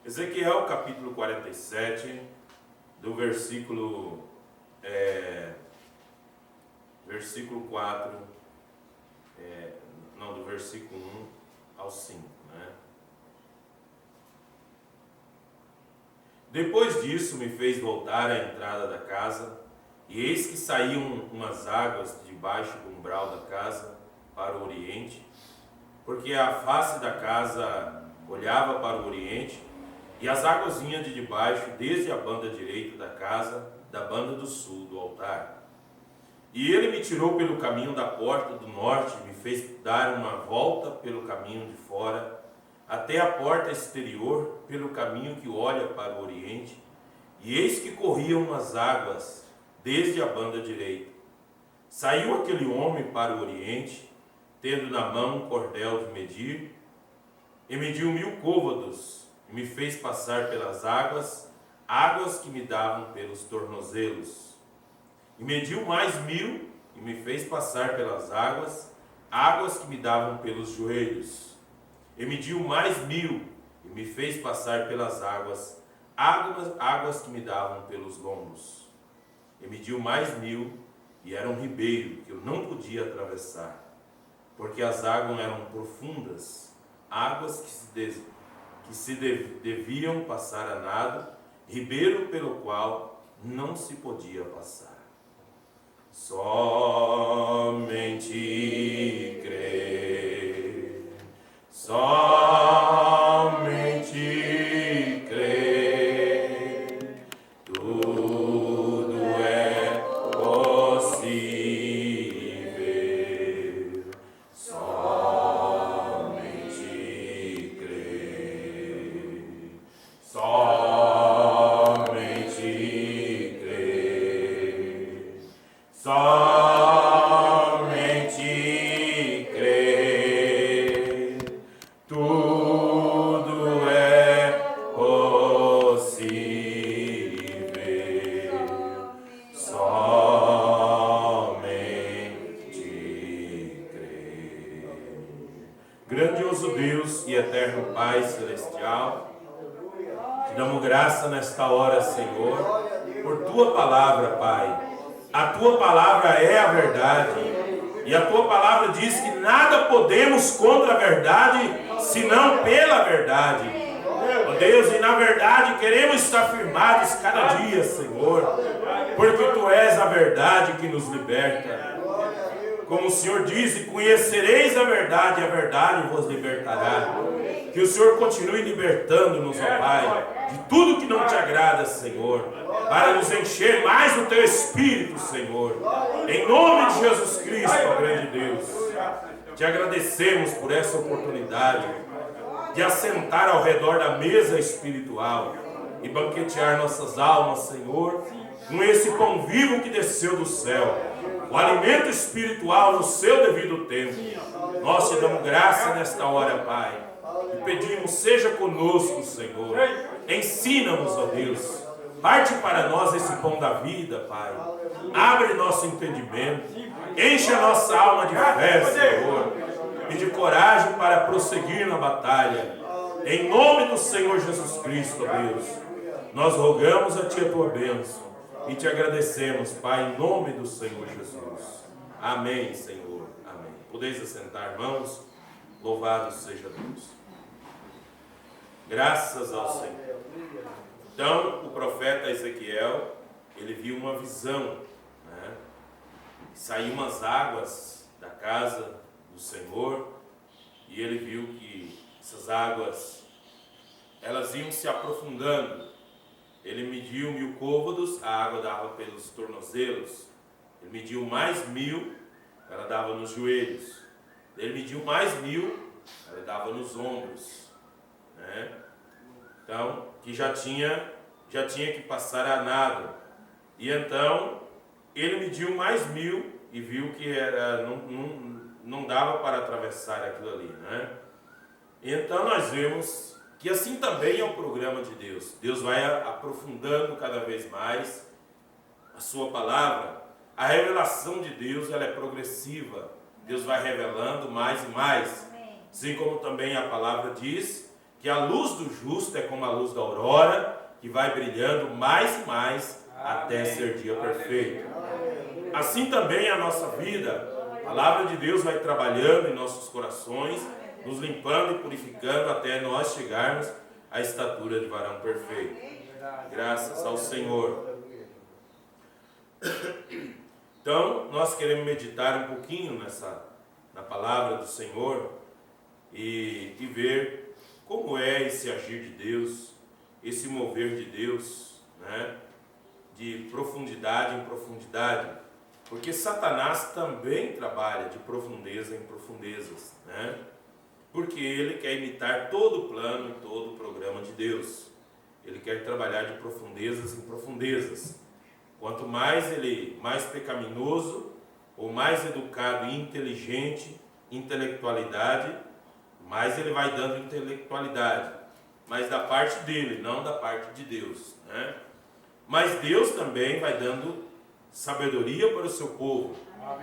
Ezequiel capítulo 47, do versículo 4, do versículo 1 ao 5, né? Depois disso me fez voltar à entrada da casa, e eis que saíam umas águas debaixo do umbral da casa para o oriente, porque a face da casa olhava para o oriente, e as águas vinham de debaixo, desde a banda direita da casa, da banda do sul do altar. E ele me tirou pelo caminho da porta do norte, me fez dar uma volta pelo caminho de fora, até a porta exterior, pelo caminho que olha para o oriente, e eis que corriam as águas, desde a banda direita. Saiu aquele homem para o oriente, tendo na mão um cordel de medir, e mediu 1000 côvados, e me fez passar pelas águas, águas que me davam pelos tornozelos. E mediu mais 1000, e me fez passar pelas águas, águas que me davam pelos joelhos. E mediu mais 1000, e me fez passar pelas águas, águas que me davam pelos lombos. E mediu mais 1000, e era um ribeiro que eu não podia atravessar, porque as águas eram profundas, águas que se deviam passar a nado, ribeiro pelo qual não se podia passar. Somente crer, somente crer, tudo é possível, somente crer, somente crer, somente crer, tudo é possível, somente crer. Grandioso Deus e eterno Pai Celestial, te damos graça nesta hora, Senhor, por Tua palavra, Pai. A Tua palavra é a verdade, e a Tua palavra diz que nada podemos contra a verdade, senão pela verdade. Ó Deus, e na verdade queremos estar firmados cada dia, Senhor, porque Tu és a verdade que nos liberta. Como o Senhor diz, e conhecereis a verdade vos libertará. Que o Senhor continue libertando-nos, ó Pai, de tudo que não te agrada, Senhor, para nos encher mais do Teu Espírito, Senhor. Em nome de Jesus Cristo, ó grande Deus, te agradecemos por essa oportunidade de assentar ao redor da mesa espiritual e banquetear nossas almas, Senhor, com esse pão vivo que desceu do céu, o alimento espiritual no seu devido tempo. Nós te damos graça nesta hora, Pai, e pedimos, seja conosco, Senhor. Ensina-nos, ó Deus. Parte para nós esse pão da vida, Pai. Abre nosso entendimento. Enche a nossa alma de fé, Senhor, e de coragem para prosseguir na batalha. Em nome do Senhor Jesus Cristo, ó Deus, nós rogamos a Ti a Tua bênção e te agradecemos, Pai, em nome do Senhor Jesus. Amém, Senhor. Amém. Podeis assentar, irmãos. Louvado seja Deus. Graças ao Senhor. Então, o profeta Ezequiel, ele viu uma visão, né? Saíam umas águas da casa do Senhor, e ele viu que essas águas, elas iam se aprofundando. Ele mediu 1000 côvados, a água dava pelos tornozelos. Ele mediu mais 1000, ela dava nos joelhos. Ele mediu mais 1000, ela dava nos ombros, né? Então, que já tinha que passar a nado. E então, ele mediu mais 1000 e viu que não dava para atravessar aquilo ali, né? Então, nós vemos que assim também é o programa de Deus. Deus vai aprofundando cada vez mais a sua palavra. A revelação de Deus, ela é progressiva. Deus vai revelando mais e mais. Assim como também a palavra diz que a luz do justo é como a luz da aurora, que vai brilhando mais e mais até ser dia perfeito. Assim também é a nossa vida. A palavra de Deus vai trabalhando em nossos corações, nos limpando e purificando até nós chegarmos à estatura de varão perfeito. Graças ao Senhor. Então, nós queremos meditar um pouquinho na palavra do Senhor e ver como é esse agir de Deus, esse mover de Deus, né? De profundidade em profundidade, porque Satanás também trabalha de profundeza em profundezas, né? Porque ele quer imitar todo o plano e todo o programa de Deus. Ele quer trabalhar de profundezas em profundezas. Quanto mais pecaminoso, ou mais educado e inteligente, intelectualidade, mais ele vai dando intelectualidade, mas da parte dele, não da parte de Deus, né? Mas Deus também vai dando sabedoria para o seu povo,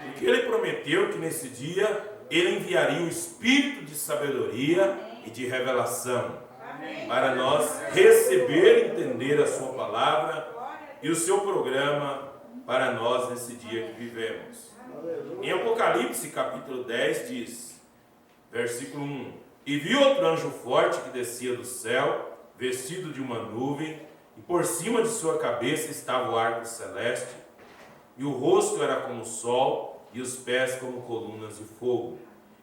porque ele prometeu que nesse dia ele enviaria o espírito de sabedoria e de revelação, para nós receber e entender a sua palavra e o seu programa para nós nesse dia que vivemos. Em Apocalipse capítulo 10 diz, versículo 1: E vi outro anjo forte que descia do céu, vestido de uma nuvem, e por cima de sua cabeça estava o arco celeste, e o rosto era como o sol, e os pés como colunas de fogo.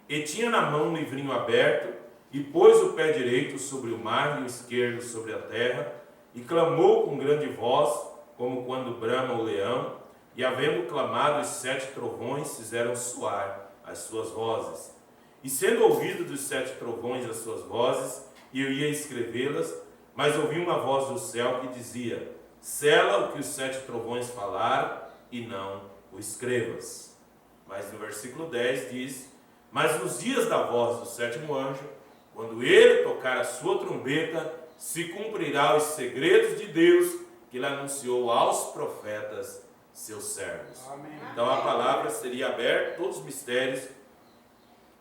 E tinha na mão um livrinho aberto, e pôs o pé direito sobre o mar e o esquerdo sobre a terra, e clamou com grande voz, como quando brama o leão, e havendo clamado, os 7 trovões fizeram soar as suas vozes. E sendo ouvido dos 7 trovões as suas vozes, eu ia escrevê-las, mas ouvi uma voz do céu que dizia: sela o que os 7 trovões falaram, e não o escrevas. Mas no versículo 10 diz: mas nos dias da voz do 7º anjo, quando ele tocar a sua trombeta, se cumprirá os segredos de Deus que ele anunciou aos profetas, seus servos. Amém. Então a palavra seria aberta, todos os mistérios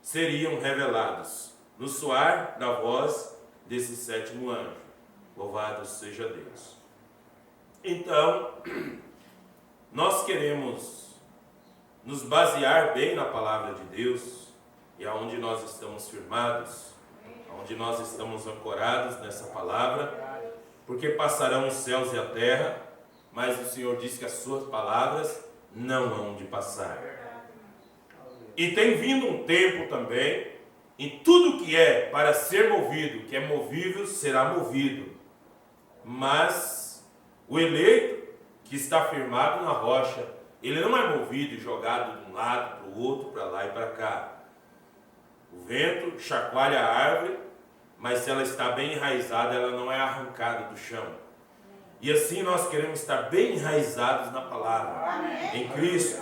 seriam revelados no soar da voz desse 7º anjo. Louvado seja Deus. Então, nós queremos nos basear bem na palavra de Deus, e aonde nós estamos firmados, aonde nós estamos ancorados nessa palavra, porque passarão os céus e a terra, mas o Senhor diz que as suas palavras não hão de passar. E tem vindo um tempo também, em tudo que é para ser movido, que é movível, será movido. Mas o eleito que está firmado na rocha, ele não é movido e jogado de um lado para o outro, para lá e para cá. O vento chacoalha a árvore, mas se ela está bem enraizada, ela não é arrancada do chão. E assim nós queremos estar bem enraizados na palavra, em Cristo.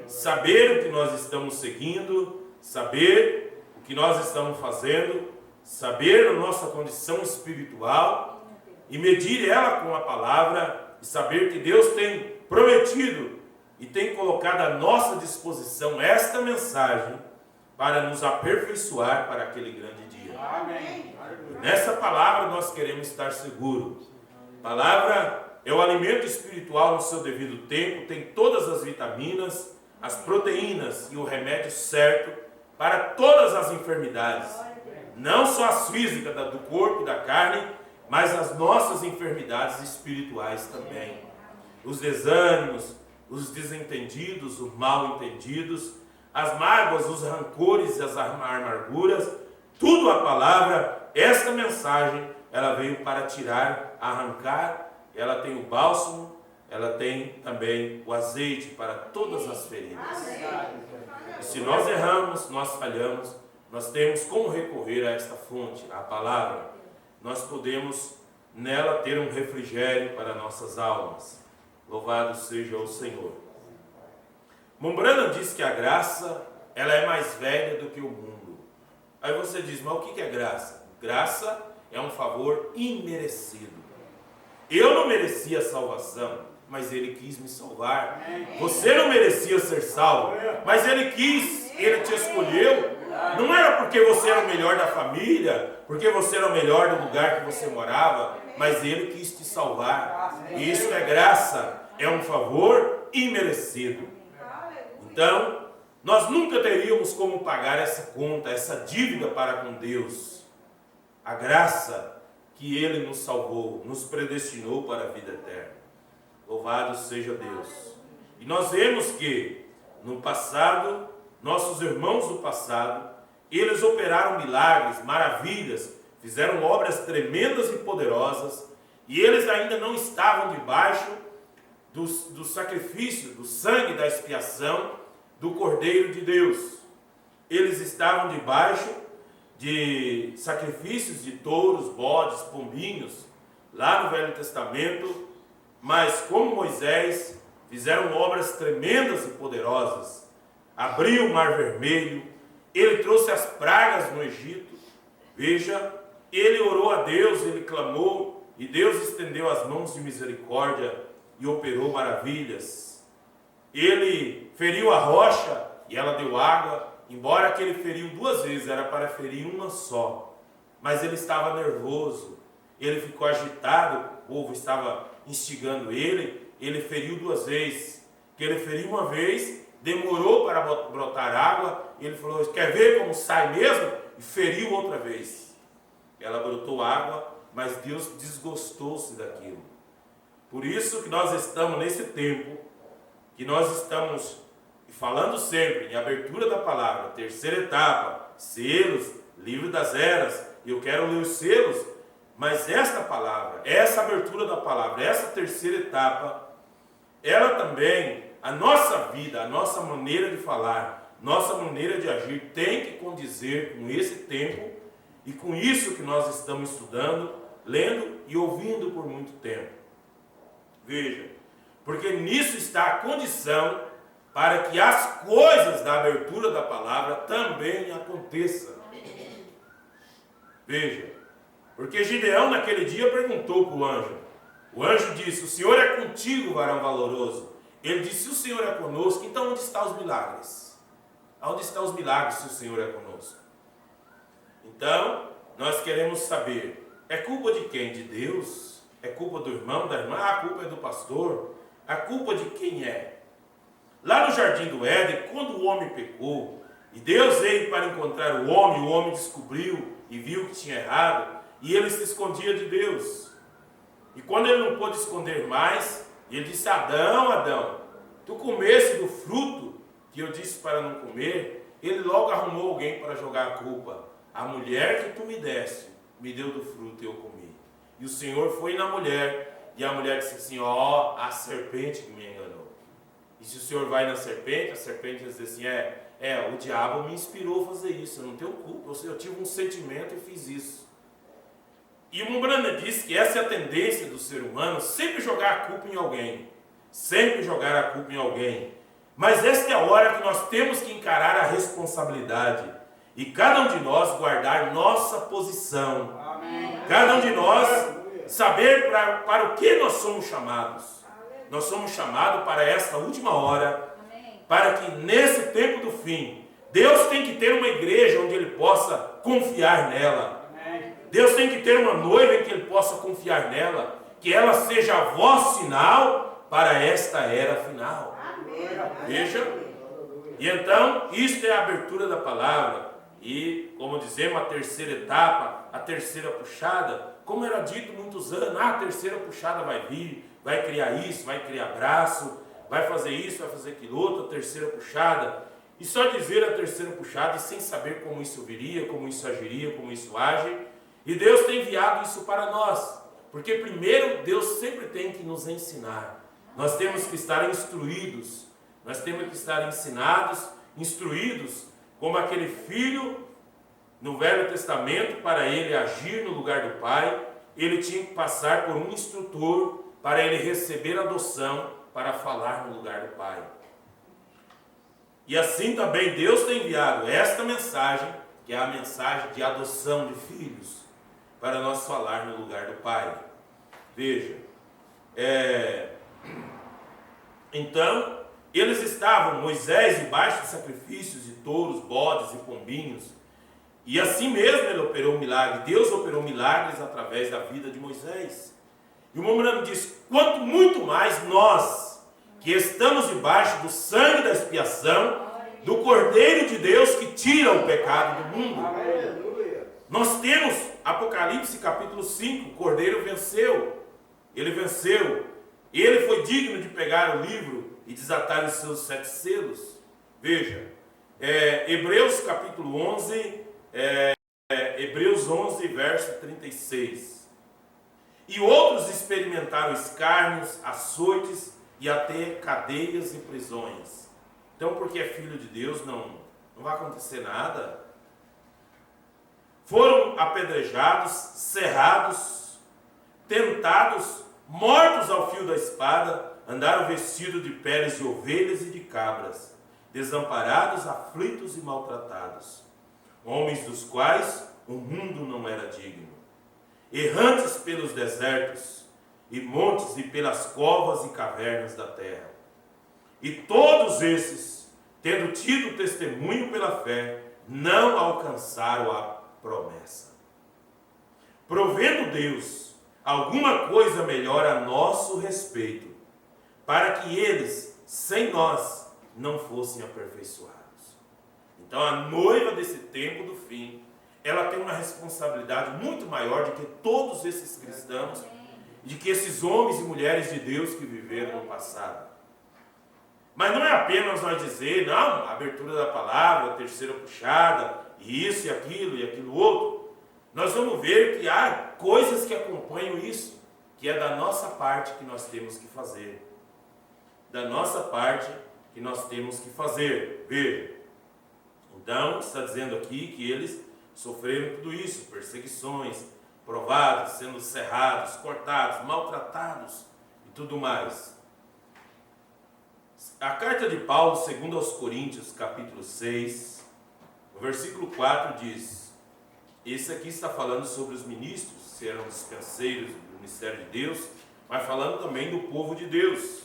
Saber o que nós estamos seguindo, saber o que nós estamos fazendo, saber a nossa condição espiritual e medir ela com a palavra e saber que Deus tem prometido e tem colocado à nossa disposição esta mensagem para nos aperfeiçoar para aquele grande dia. Amém. Nessa palavra nós queremos estar seguros. A palavra é o alimento espiritual no seu devido tempo, tem todas as vitaminas, as proteínas e o remédio certo para todas as enfermidades. Não só as físicas do corpo e da carne, mas as nossas enfermidades espirituais também. Os desânimos, os desentendidos, os mal entendidos, as mágoas, os rancores e as amarguras, tudo a palavra, esta mensagem, ela veio para tirar, arrancar, ela tem o bálsamo, ela tem também o azeite para todas as feridas. E se nós erramos, nós falhamos, nós temos como recorrer a esta fonte, a palavra. Nós podemos nela ter um refrigério para nossas almas. Louvado seja o Senhor. Mombrana diz que a graça, ela é mais velha do que o mundo. Aí você diz, mas o que é graça? Graça é um favor imerecido. Eu não merecia a salvação, mas Ele quis me salvar. Você não merecia ser salvo, mas Ele quis, Ele te escolheu. Não era porque você era o melhor da família, porque você era o melhor do lugar que você morava, mas Ele quis te salvar. E isso é graça, é um favor imerecido. Então, nós nunca teríamos como pagar essa conta, essa dívida para com Deus. A graça que Ele nos salvou, nos predestinou para a vida eterna. Louvado seja Deus. E nós vemos que, no passado, nossos irmãos do passado, eles operaram milagres, maravilhas, fizeram obras tremendas e poderosas, e eles ainda não estavam debaixo do sacrifício, do sangue da expiação do Cordeiro de Deus. Eles estavam debaixo de sacrifícios de touros, bodes, pombinhos, lá no Velho Testamento, mas como Moisés, fizeram obras tremendas e poderosas. Abriu o Mar Vermelho, ele trouxe as pragas no Egito. Veja, ele orou a Deus, ele clamou, e Deus estendeu as mãos de misericórdia e operou maravilhas. Ele feriu a rocha e ela deu água, embora que ele feriu 2 vezes, era para ferir uma só. Mas ele estava nervoso, ele ficou agitado, o povo estava instigando ele feriu 2 vezes. Que ele feriu uma vez, demorou para brotar água, ele falou, quer ver como sai mesmo? E feriu outra vez. Ela brotou água, mas Deus desgostou-se daquilo. Por isso que nós estamos nesse tempo, que nós estamos falando sempre em abertura da palavra, 3ª etapa, selos, livro das eras. Eu quero ler os selos, mas esta palavra, essa abertura da palavra, essa 3ª etapa, ela também, a nossa vida, a nossa maneira de falar, nossa maneira de agir, tem que condizer com esse tempo e com isso que nós estamos estudando, lendo e ouvindo por muito tempo. Veja, porque nisso está a condição para que as coisas da abertura da palavra também aconteçam. Veja, porque Gideão naquele dia perguntou para o anjo. O anjo disse, o Senhor é contigo, varão valoroso. Ele disse, se o Senhor é conosco, então onde estão os milagres? Onde estão os milagres se o Senhor é conosco? Então, nós queremos saber, é culpa de quem? De Deus? É culpa do irmão, da irmã? A culpa é do pastor? A culpa de quem é? Lá no Jardim do Éden, quando o homem pecou, e Deus veio para encontrar o homem descobriu e viu que tinha errado, e ele se escondia de Deus. E quando ele não pôde esconder mais, ele disse, Adão, tu comeste do fruto que eu disse para não comer? Ele logo arrumou alguém para jogar a culpa. A mulher que tu me deste, me deu do fruto e eu comi. E o Senhor foi na mulher, e a mulher disse assim, a serpente que me enganou. E se o Senhor vai na serpente, a serpente diz assim, o diabo me inspirou a fazer isso, eu não tenho culpa, eu tive um sentimento e fiz isso. E o Umbanda diz que essa é a tendência do ser humano, sempre jogar a culpa em alguém. Sempre jogar a culpa em alguém. Mas esta é a hora que nós temos que encarar a responsabilidade. E cada um de nós guardar nossa posição. Amém. Cada um de nós saber para o que nós somos chamados. Nós somos chamados para esta última hora. Amém. Para que nesse tempo do fim, Deus tem que ter uma igreja onde Ele possa confiar nela. Deus tem que ter uma noiva em que Ele possa confiar nela, que ela seja a voz final para esta era final. Amém. Veja, e então, isto é a abertura da palavra, e como dizemos, a 3ª etapa, a 3ª puxada, como era dito muitos anos, a 3ª puxada vai vir, vai criar isso, vai criar braço, vai fazer isso, vai fazer aquilo outro, a 3ª puxada, e só dizer a 3ª puxada, e sem saber como isso viria, como isso agiria, como isso age. E Deus tem enviado isso para nós, porque primeiro Deus sempre tem que nos ensinar. Nós temos que estar instruídos, nós temos que estar ensinados, instruídos, como aquele filho no Velho Testamento, para ele agir no lugar do pai, ele tinha que passar por um instrutor para ele receber adoção, para falar no lugar do pai. E assim também Deus tem enviado esta mensagem, que é a mensagem de adoção de filhos, para nós falar no lugar do Pai. Veja, então, eles estavam, Moisés, debaixo de sacrifícios de touros, bodes e pombinhos, E assim mesmo ele operou um milagre. Deus operou milagres através da vida de Moisés. E o memorando diz: quanto muito mais nós, que estamos debaixo do sangue da expiação, do Cordeiro de Deus que tira o pecado do mundo. Nós temos Apocalipse capítulo 5, o Cordeiro venceu. Ele venceu. Ele foi digno de pegar o livro e desatar os seus 7 selos. Veja, Hebreus capítulo 11, Hebreus 11, verso 36. E outros experimentaram escárnios, açoites e até cadeias e prisões. Então, porque é filho de Deus, não vai acontecer nada. Foram apedrejados, cerrados, tentados, mortos ao fio da espada, andaram vestidos de peles de ovelhas e de cabras, desamparados, aflitos e maltratados, homens dos quais o mundo não era digno, errantes pelos desertos e montes e pelas covas e cavernas da terra. E todos esses, tendo tido testemunho pela fé, não alcançaram a promessa, provendo Deus alguma coisa melhor a nosso respeito, para que eles, sem nós, não fossem aperfeiçoados. Então a noiva desse tempo do fim, ela tem uma responsabilidade muito maior do que todos esses cristãos, de que esses homens e mulheres de Deus que viveram no passado. Mas não é apenas nós dizer, não, a abertura da palavra, a terceira puxada, e isso e aquilo outro. Nós vamos ver que há coisas que acompanham isso, que é da nossa parte que nós temos que fazer. Da nossa parte que nós temos que fazer. Veja. Então, está dizendo aqui que eles sofreram tudo isso, perseguições, provados, sendo cerrados, cortados, maltratados e tudo mais. A carta de Paulo, segundo aos Coríntios, capítulo 6, no versículo 4 diz, esse aqui está falando sobre os ministros, se eram dispenseiros do ministério de Deus, mas falando também do povo de Deus.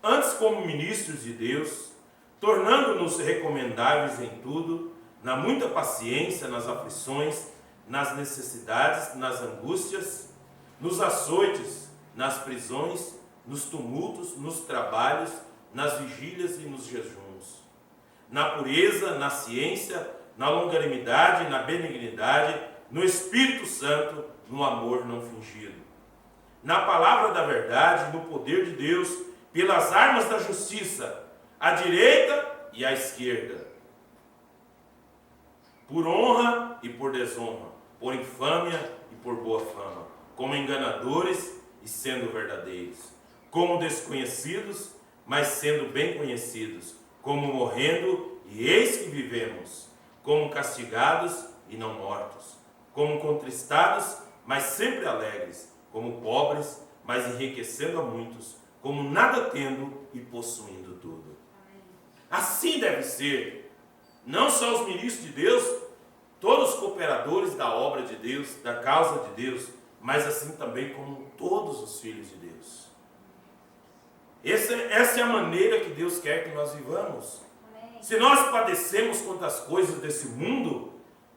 Antes, como ministros de Deus, tornando-nos recomendáveis em tudo, na muita paciência, nas aflições, nas necessidades, nas angústias, nos açoites, nas prisões, nos tumultos, nos trabalhos, nas vigílias e nos jejuns, na pureza, na ciência, na longanimidade, na benignidade, no Espírito Santo, no amor não fingido, na palavra da verdade, no poder de Deus, pelas armas da justiça, à direita e à esquerda, por honra e por desonra, por infâmia e por boa fama, como enganadores e sendo verdadeiros, como desconhecidos, mas sendo bem conhecidos, como morrendo e eis que vivemos, como castigados e não mortos, como contristados, mas sempre alegres, como pobres, mas enriquecendo a muitos, como nada tendo e possuindo tudo. Assim deve ser, não só os ministros de Deus, todos os cooperadores da obra de Deus, da causa de Deus, mas assim também como todos os filhos de Deus. Essa é a maneira que Deus quer que nós vivamos. Amém. Se nós padecemos contra as coisas desse mundo,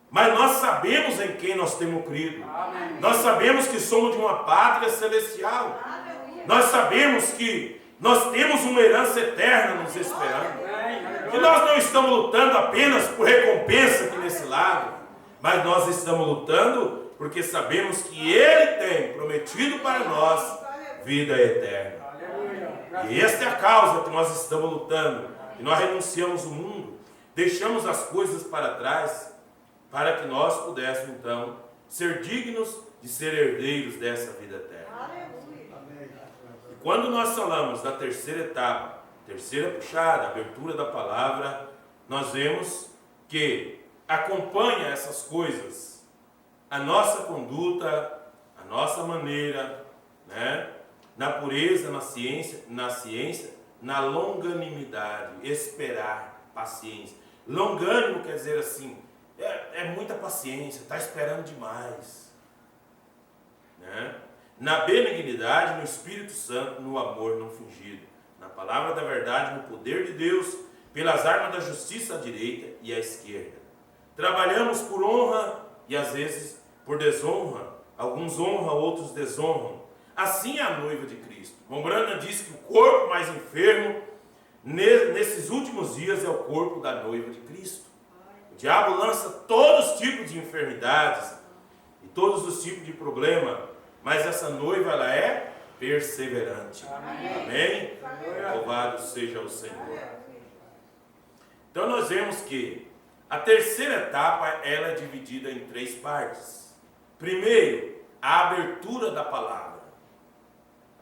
mas nós sabemos em quem nós temos crido. Amém. Nós sabemos que somos de uma pátria celestial. Amém. Nós sabemos que nós temos uma herança eterna nos esperando. Amém. Que nós não estamos lutando apenas por recompensa aqui nesse lado, mas nós estamos lutando porque sabemos que Ele tem prometido para nós vida eterna. E esta é a causa que nós estamos lutando, que nós renunciamos o mundo, deixamos as coisas para trás, para que nós pudéssemos então ser dignos de ser herdeiros dessa vida eterna. E quando nós falamos da terceira etapa, terceira puxada, abertura da palavra, nós vemos que acompanha essas coisas a nossa conduta, a nossa maneira, né? Na pureza, na ciência, na longanimidade, esperar, paciência. Longânimo quer dizer assim, é muita paciência, está esperando demais. Né? Na benignidade, no Espírito Santo, no amor não fingido. Na palavra da verdade, no poder de Deus, pelas armas da justiça à direita e à esquerda. Trabalhamos por honra e às vezes por desonra. Alguns honram, outros desonram. Assim é a noiva de Cristo. Mombrana diz que o corpo mais enfermo nesses últimos dias é o corpo da noiva de Cristo. O diabo lança todos os tipos de enfermidades e todos os tipos de problemas, mas essa noiva, ela é perseverante. Amém? Louvado seja o Senhor. Então nós vemos que a terceira etapa, ela é dividida em 3 partes. Primeiro, a abertura da palavra.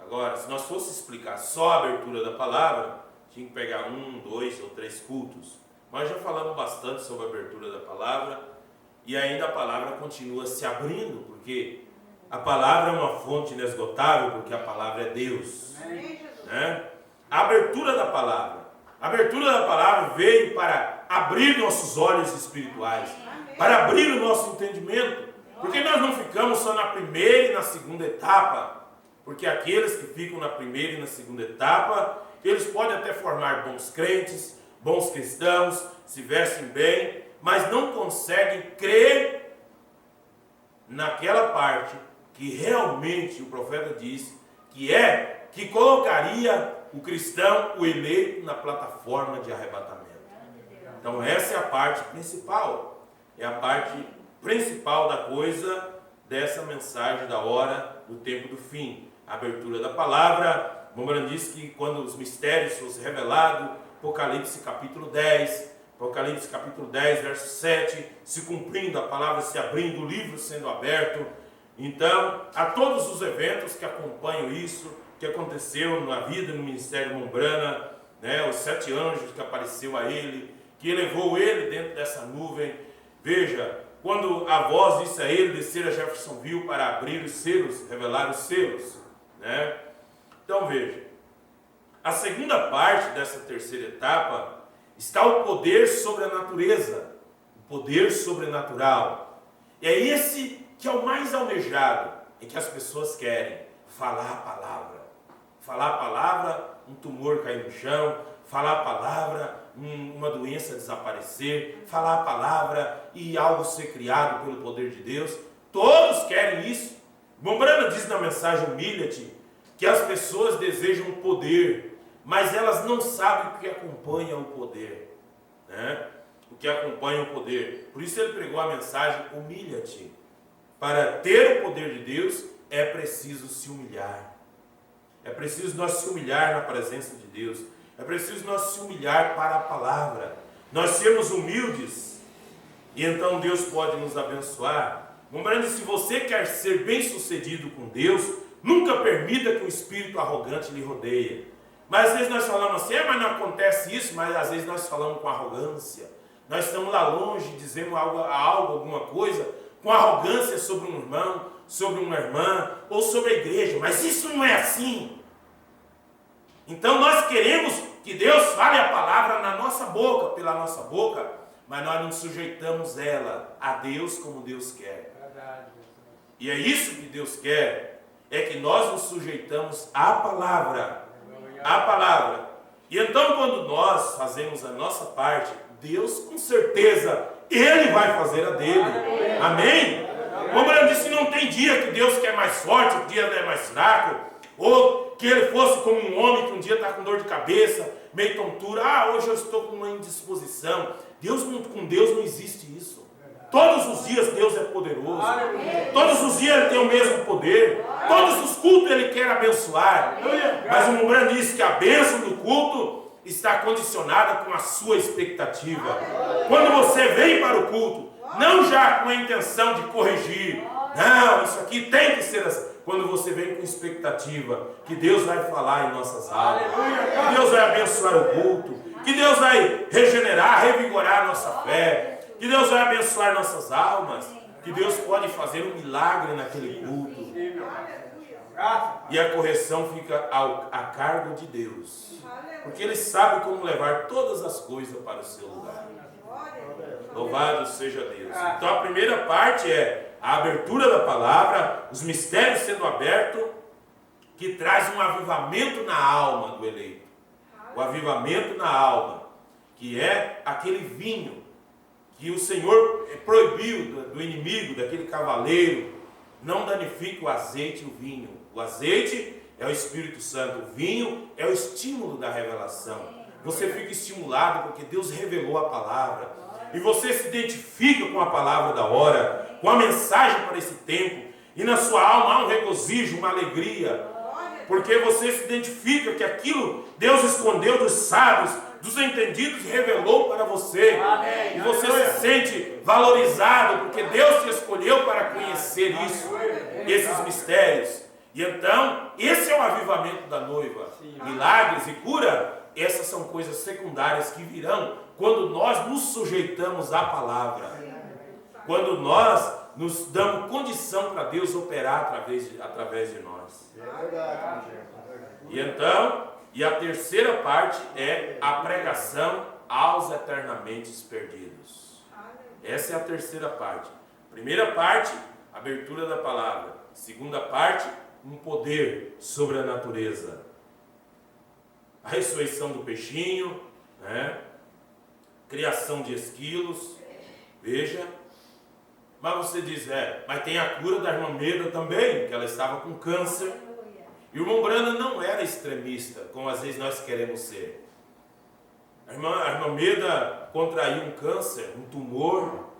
Agora, se nós fosse explicar só a abertura da palavra, tinha que pegar 1, 2 ou 3 cultos. Nós já falamos bastante sobre a abertura da palavra, e ainda a palavra continua se abrindo, porque a palavra é uma fonte inesgotável, porque a palavra é Deus. Né? A abertura da palavra. A abertura da palavra veio para abrir nossos olhos espirituais, para abrir o nosso entendimento, porque nós não ficamos só na primeira e na segunda etapa, porque aqueles que ficam na primeira e na segunda etapa, eles podem até formar bons crentes, bons cristãos, se vestem bem, mas não conseguem crer naquela parte que realmente o profeta disse que colocaria o cristão, o eleito, na plataforma de arrebatamento. Então essa é a parte principal, é a parte principal da coisa, dessa mensagem da hora, do tempo do fim. A abertura da palavra. Mombrana diz que quando os mistérios fossem revelados, Apocalipse capítulo 10, verso 7, se cumprindo, a palavra se abrindo, o livro sendo aberto. Então, a todos os eventos que acompanham isso, que aconteceu na vida, no ministério Mombrana, né, os 7 anjos que apareceu a ele, que elevou ele dentro dessa nuvem. Veja, quando a voz disse a ele descer a Jeffersonville para abrir os selos, revelar os selos, né? Então veja, a segunda parte dessa terceira etapa está o poder sobre a natureza, o poder sobrenatural. E é esse que é o mais almejado, é que as pessoas querem falar a palavra. Falar a palavra, um tumor cair no chão, falar a palavra, uma doença desaparecer, falar a palavra e algo ser criado pelo poder de Deus. Todos querem isso. Mombrana diz na mensagem Humilha-te que as pessoas desejam poder, mas elas não sabem o que acompanha o poder, né? O que acompanha o poder. Por isso ele pregou a mensagem Humilha-te. Para ter o poder de Deus é preciso se humilhar. É preciso nós se humilhar na presença de Deus. É preciso nós se humilhar para a palavra. Nós sermos humildes e então Deus pode nos abençoar. Lembrando, se você quer ser bem sucedido com Deus, nunca permita que o espírito arrogante lhe rodeie. Mas às vezes nós falamos assim, mas não acontece isso, mas às vezes nós falamos com arrogância. Nós estamos lá longe, dizendo alguma coisa, com arrogância sobre um irmão, sobre uma irmã, ou sobre a igreja, mas isso não é assim. Então nós queremos que Deus fale a palavra na nossa boca, pela nossa boca, mas nós não sujeitamos ela a Deus como Deus quer. E é isso que Deus quer, é que nós nos sujeitamos à palavra. À palavra. E então quando nós fazemos a nossa parte, Deus com certeza, Ele vai fazer a dele. Amém? Como eu disse, não tem dia que Deus quer mais forte, o dia é mais fraco, ou que ele fosse como um homem que um dia está com dor de cabeça, meio tontura, hoje eu estou com uma indisposição. Com Deus não existe isso. Todos os dias Deus é poderoso. Todos os dias Ele tem o mesmo poder. Todos os cultos Ele quer abençoar. Mas o Mombrana diz que a bênção do culto está condicionada com a sua expectativa. Quando você vem para o culto, não já com a intenção de corrigir. Não, isso aqui tem que ser assim. Quando você vem com expectativa que Deus vai falar em nossas almas, que Deus vai abençoar o culto, que Deus vai regenerar, revigorar a nossa fé, que Deus vai abençoar nossas almas, que Deus pode fazer um milagre naquele culto. E a correção fica a cargo de Deus, porque Ele sabe como levar todas as coisas para o seu lugar. Louvado seja Deus. Então a primeira parte é a abertura da palavra, os mistérios sendo abertos, que traz um avivamento na alma do eleito. O avivamento na alma, que é aquele vinho que o Senhor proibiu do inimigo, daquele cavaleiro, não danifique o azeite e o vinho. O azeite é o Espírito Santo, o vinho é o estímulo da revelação. Você fica estimulado porque Deus revelou a palavra. E você se identifica com a palavra da hora, com a mensagem para esse tempo. E na sua alma há um regozijo, uma alegria. Porque você se identifica que aquilo Deus escondeu dos sábios, dos entendidos, e revelou para você. Amém. E você se sente valorizado, porque Deus te escolheu para conhecer isso, esses mistérios. E então, esse é o avivamento da noiva. Milagres e cura, essas são coisas secundárias que virão quando nós nos sujeitamos à palavra. Quando nós nos damos condição para Deus operar através de nós. E então, e a terceira parte é a pregação aos eternamente perdidos. Essa é a terceira parte. Primeira parte, abertura da palavra. Segunda parte, um poder sobre a natureza. A ressurreição do peixinho, né? Criação de esquilos. Veja. Mas você diz, mas tem a cura da irmã Meda também, que ela estava com câncer. E o irmão Brana não era extremista, como às vezes nós queremos ser. A irmã Meda contraiu um câncer, um tumor,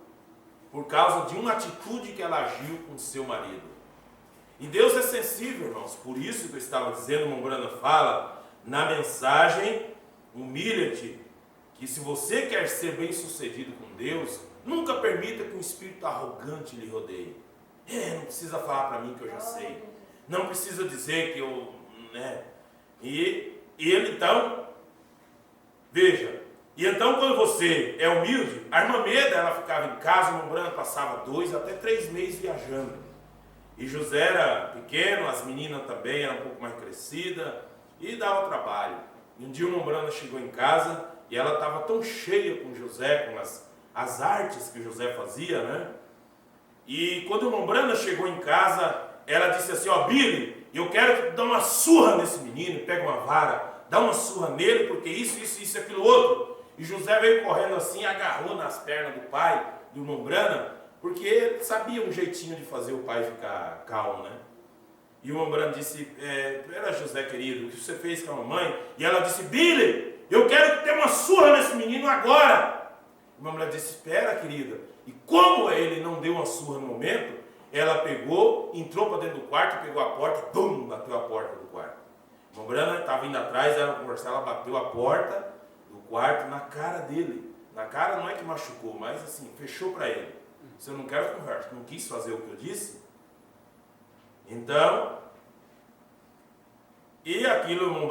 por causa de uma atitude que ela agiu com seu marido. E Deus é sensível, irmãos. Por isso que eu estava dizendo, o irmão Brana fala na mensagem, humilha-te, que se você quer ser bem sucedido com Deus, nunca permita que um espírito arrogante lhe rodeie. Não precisa falar para mim que eu já sei. Não precisa dizer que eu... E ele então... Veja. E então quando você é humilde, a irmã Meda, ela ficava em casa, o irmão Brana passava 2 até 3 meses viajando. E José era pequeno, as meninas também eram um pouco mais crescidas. E dava trabalho. E um dia o irmão Brana chegou em casa e ela estava tão cheia com José, com as artes que José fazia, né? E quando o irmão Brana chegou em casa, ela disse assim, Billy, eu quero dar uma surra nesse menino, pega uma vara, dá uma surra nele, porque isso, aquilo outro. E José veio correndo assim, agarrou nas pernas do pai, do irmão Brana, porque ele sabia um jeitinho de fazer o pai ficar calmo, né? E o irmão Brana disse, era José querido, o que você fez com a mamãe? E ela disse, Billy, eu quero ter uma surra nesse menino agora. E a irmã Brana disse, espera querida. E como ele não deu uma surra no momento, ela pegou, entrou para dentro do quarto, pegou a porta, bum, bateu a porta do quarto. A irmã Brana estava indo atrás, ela conversar, ela bateu a porta do quarto na cara dele. Na cara não é que machucou, mas assim, fechou para ele. Você não quer conversa, não quis fazer o que eu disse? Então, e aquilo, o irmão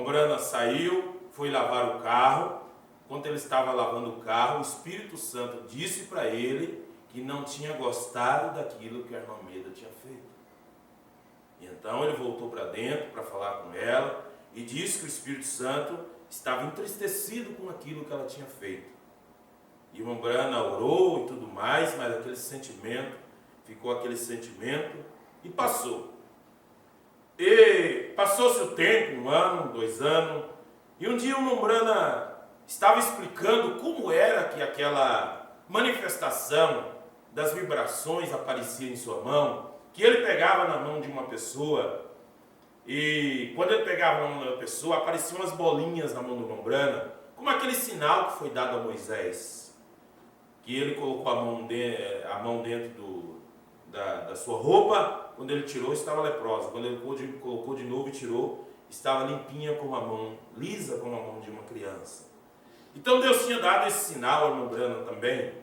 Brana saiu, foi lavar o carro. Quando ele estava lavando o carro, o Espírito Santo disse para ele que não tinha gostado daquilo que a irmã Meda tinha feito. E então ele voltou para dentro para falar com ela e disse que o Espírito Santo estava entristecido com aquilo que ela tinha feito. E o irmão Brana orou e tudo mais, mas aquele sentimento, ficou aquele sentimento e passou. E passou-se o tempo, 1 ano, 2 anos, e um dia o irmão Brana estava explicando como era que aquela manifestação das vibrações aparecia em sua mão, que ele pegava na mão de uma pessoa, e quando ele pegava na mão da pessoa, apareciam umas bolinhas na mão do irmão Brana, como aquele sinal que foi dado a Moisés, que ele colocou a mão dentro da sua roupa, quando ele tirou estava leprosa, quando ele colocou de novo e tirou, estava limpinha como a mão, lisa como a mão de uma criança. Então Deus tinha dado esse sinal ao irmão Brana também,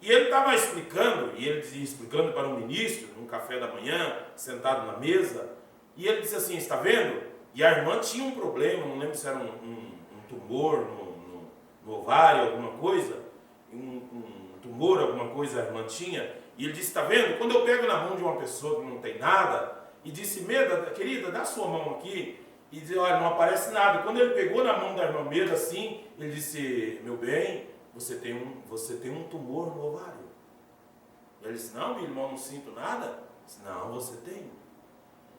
e ele estava explicando, e ele dizia, explicando para um ministro, num café da manhã, sentado na mesa, e ele disse assim, está vendo? E a irmã tinha um problema, não lembro se era um tumor no ovário, alguma coisa, um tumor, alguma coisa a irmã tinha, e ele disse, está vendo? Quando eu pego na mão de uma pessoa que não tem nada, e disse, Meda, querida, dá sua mão aqui, e disse, olha, não aparece nada. Quando ele pegou na mão da irmã Meda assim, ele disse, meu bem, você tem um tumor no ovário. E ele disse, não, meu irmão, não sinto nada. Ele disse, não, você tem.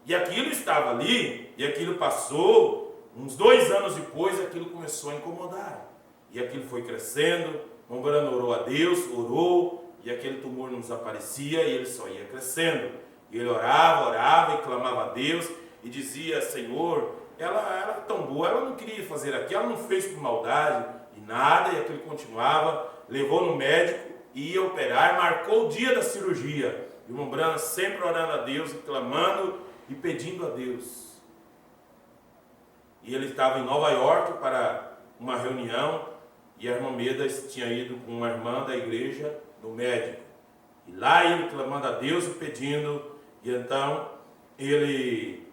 E aquilo estava ali, e aquilo passou, uns 2 anos depois, aquilo começou a incomodar. E aquilo foi crescendo, Mombrana orou a Deus, orou, e aquele tumor não desaparecia, e ele só ia crescendo. E ele orava e clamava a Deus, e dizia: Senhor, ela é tão boa, ela não queria fazer aquilo, ela não fez por maldade, e nada, e aquele continuava, levou no médico, ia operar, marcou o dia da cirurgia. E o Mombrana sempre orando a Deus, e clamando e pedindo a Deus. E ele estava em Nova York para uma reunião, e a irmã Meda tinha ido com uma irmã da igreja no médico. E lá ele clamando a Deus e pedindo, e então ele,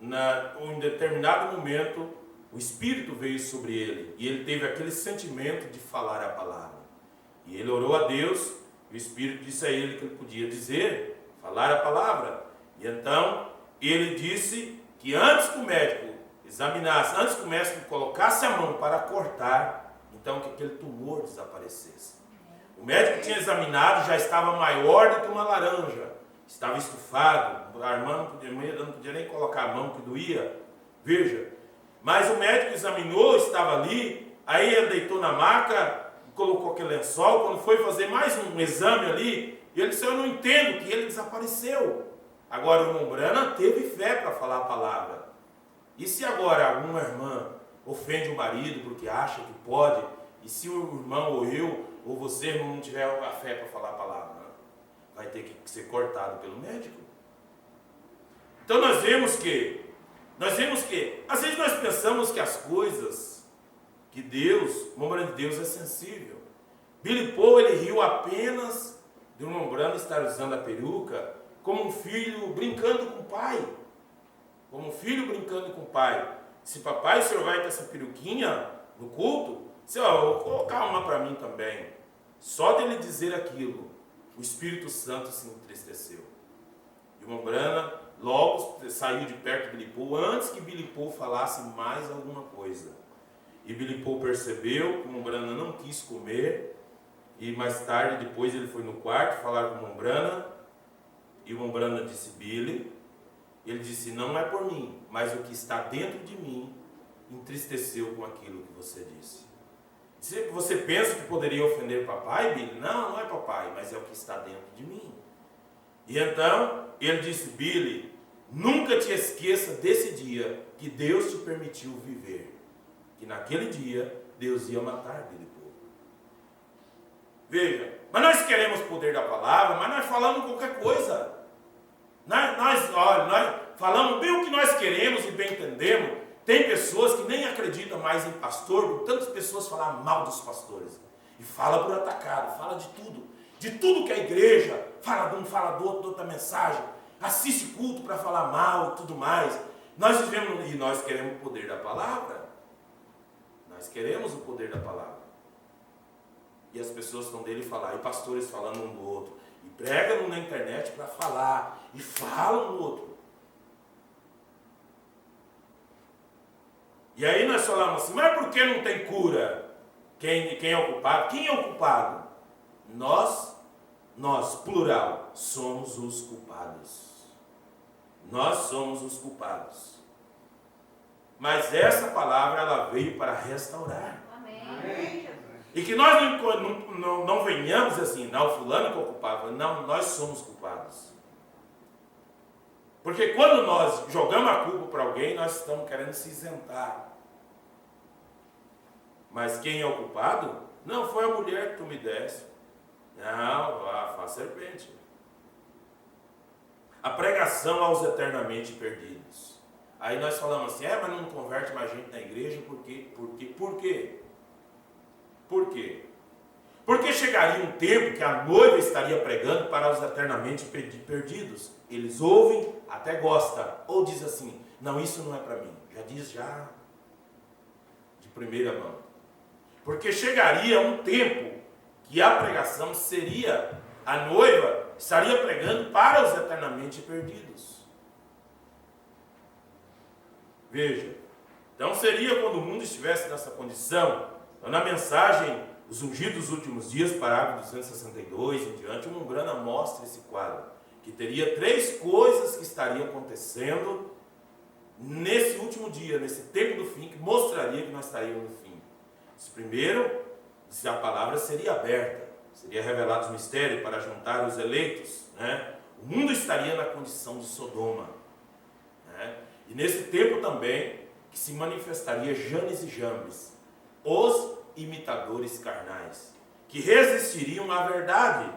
em determinado momento, o Espírito veio sobre ele, e ele teve aquele sentimento de falar a palavra. E ele orou a Deus, e o Espírito disse a ele que ele podia dizer, falar a palavra. E então ele disse que antes que o médico examinasse, antes que o médico colocasse a mão para cortar, então que aquele tumor desaparecesse. O médico tinha examinado, já estava maior do que uma laranja, estava estufado, a irmã não podia nem colocar a mão que doía, veja. Mas o médico examinou, estava ali, aí ele deitou na maca, colocou aquele lençol, quando foi fazer mais um exame ali, ele disse: eu não entendo, que ele desapareceu. Agora o Mombrana teve fé para falar a palavra. E se agora alguma irmã ofende o marido porque acha que pode, e se o irmão ou eu ou você não tiver a fé para falar a palavra, vai ter que ser cortado pelo médico. Então nós vemos que, às vezes nós pensamos que as coisas, que Deus, o Mombrana de Deus é sensível. Billy Paul, ele riu apenas de um Mombrana estar usando a peruca como um filho brincando com o pai. Como um filho brincando com o pai. Se papai, o senhor vai ter essa peruquinha no culto? Eu vou colocar uma para mim também. Só dele dizer aquilo, o Espírito Santo se entristeceu. E o Mombrana logo saiu de perto de Billy Paul, antes que Billy Paul falasse mais alguma coisa. E Billy Paul percebeu que o Mombrana não quis comer, e mais tarde, depois ele foi no quarto falar com o Mombrana, e o Mombrana disse: Billy, ele disse: não é por mim, mas o que está dentro de mim entristeceu com aquilo que você disse. Você pensa que poderia ofender papai, Billy? Não, não é papai, mas é o que está dentro de mim. E então, ele disse: Billy, nunca te esqueça desse dia que Deus te permitiu viver. Que naquele dia, Deus ia matar Billy Paul. Veja, mas nós queremos o poder da palavra, mas nós falamos qualquer coisa. Nós falamos bem o que nós queremos e bem entendemos. Tem pessoas que nem acreditam mais em pastor, tantas pessoas falam mal dos pastores. E fala por atacado, fala de tudo que é igreja, fala de um, fala do outro, outra mensagem, assiste culto para falar mal e tudo mais. Nós vivemos e nós queremos o poder da palavra. Nós queremos o poder da palavra. E as pessoas estão dele falar, e pastores falando um do outro, e pregam na internet para falar, e falam no outro. E aí nós falamos assim: mas por que não tem cura? Quem é o culpado? Quem é o culpado? Nós, plural, somos os culpados. Nós somos os culpados. Mas essa palavra, ela veio para restaurar. Amém. E que nós não venhamos assim: não, fulano que é o culpado. Não, nós somos culpados. Porque quando nós jogamos a culpa para alguém, nós estamos querendo se isentar. Mas quem é o culpado? Não, foi a mulher que tu me deste. Não, a serpente. A pregação aos eternamente perdidos. Aí nós falamos assim: mas não converte mais gente na igreja, por quê? Por quê? Por quê? Porque chegaria um tempo que a noiva estaria pregando para os eternamente perdidos. Eles ouvem, até gostam, ou diz assim: não, isso não é para mim. Já diz de primeira mão. Porque chegaria um tempo que a pregação seria, a noiva estaria pregando para os eternamente perdidos. Veja, então seria quando o mundo estivesse nessa condição. Então, na mensagem Os Ungidos dos Últimos Dias, parágrafo 262 em diante, o Mombrana mostra esse quadro, que teria 3 coisas que estariam acontecendo nesse último dia, nesse tempo do fim, que mostraria que nós estaríamos no fim. Primeiro, se a palavra seria aberta, seria revelado os mistérios para juntar os eleitos, né? O mundo estaria na condição de Sodoma, né? E nesse tempo também que se manifestaria Janes e Jambres, os imitadores carnais, que resistiriam à verdade.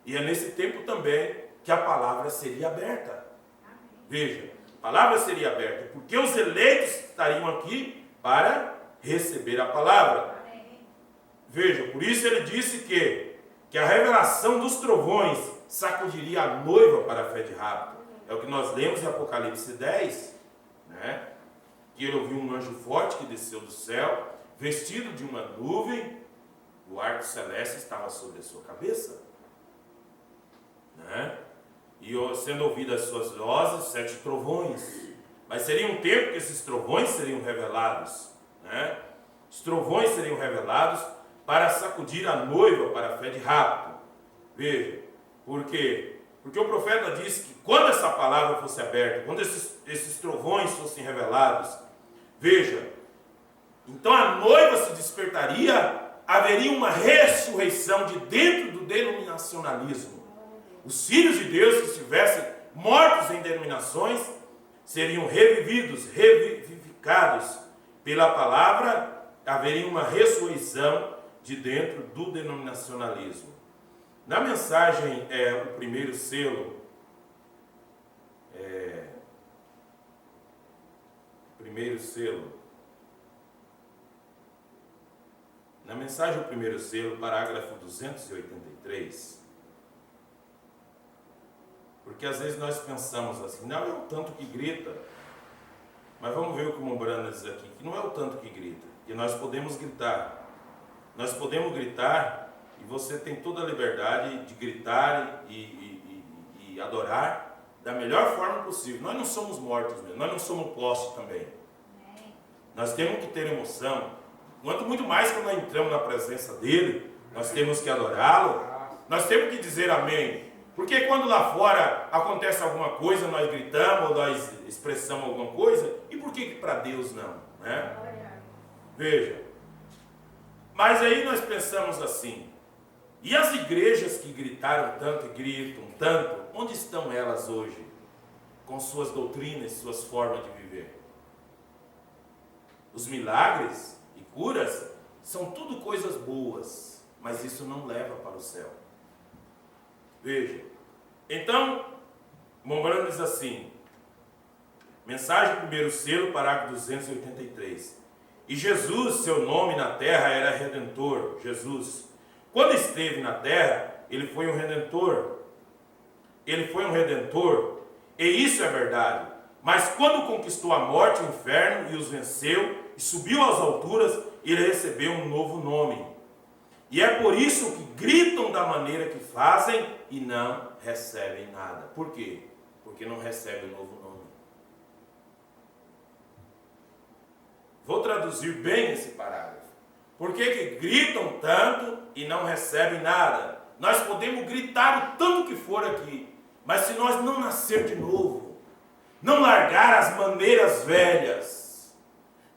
E é nesse tempo também que a palavra seria aberta. Veja, a palavra seria aberta, porque os eleitos estariam aqui para receber a palavra. Veja, por isso ele disse que a revelação dos trovões sacudiria a noiva para a fé de rapto. É o que nós lemos em Apocalipse 10, né? Que ele ouviu um anjo forte que desceu do céu, vestido de uma nuvem, o arco celeste estava sobre a sua cabeça, né? E sendo ouvidas as suas vozes, 7 trovões. Mas seria um tempo que esses trovões seriam revelados, né? Os trovões seriam revelados para sacudir a noiva para a fé de rapto. Veja, por quê? Porque o profeta disse que quando essa palavra fosse aberta, quando esses trovões fossem revelados, veja, então a noiva se despertaria, haveria uma ressurreição de dentro do denominacionalismo. Os filhos de Deus que estivessem mortos em denominações seriam revivificados pela palavra, haveria uma ressurreição de dentro do denominacionalismo. Na mensagem, o primeiro selo, na mensagem, o primeiro selo, parágrafo 283, porque às vezes nós pensamos assim, não é o tanto que grita, mas vamos ver o que o Mombrana diz aqui, que não é o tanto que grita, que nós podemos gritar. Nós podemos gritar, e você tem toda a liberdade de gritar e adorar da melhor forma possível. Nós não somos mortos mesmo, nós não somos postos também. Nós temos que ter emoção. Quanto muito mais quando nós entramos na presença dele, nós temos que adorá-lo, nós temos que dizer amém. Porque quando lá fora acontece alguma coisa, nós gritamos, ou nós expressamos alguma coisa, e por que para Deus não? Né? Veja. Mas aí nós pensamos assim, e as igrejas que gritaram tanto e gritam tanto, onde estão elas hoje? Com suas doutrinas, suas formas de viver? Os milagres e curas são tudo coisas boas, mas isso não leva para o céu. Veja, então, Mombrana diz assim, mensagem primeiro selo, parágrafo 283. E Jesus, seu nome na terra era Redentor. Jesus, quando esteve na terra, ele foi um Redentor. Ele foi um Redentor, e isso é verdade. Mas quando conquistou a morte e o inferno e os venceu, e subiu às alturas, ele recebeu um novo nome. E é por isso que gritam da maneira que fazem e não recebem nada. Por quê? Porque não recebem o novo nome. Vou traduzir bem esse parágrafo. Por que gritam tanto e não recebem nada? Nós podemos gritar o tanto que for aqui, mas se nós não nascer de novo, não largar as maneiras velhas,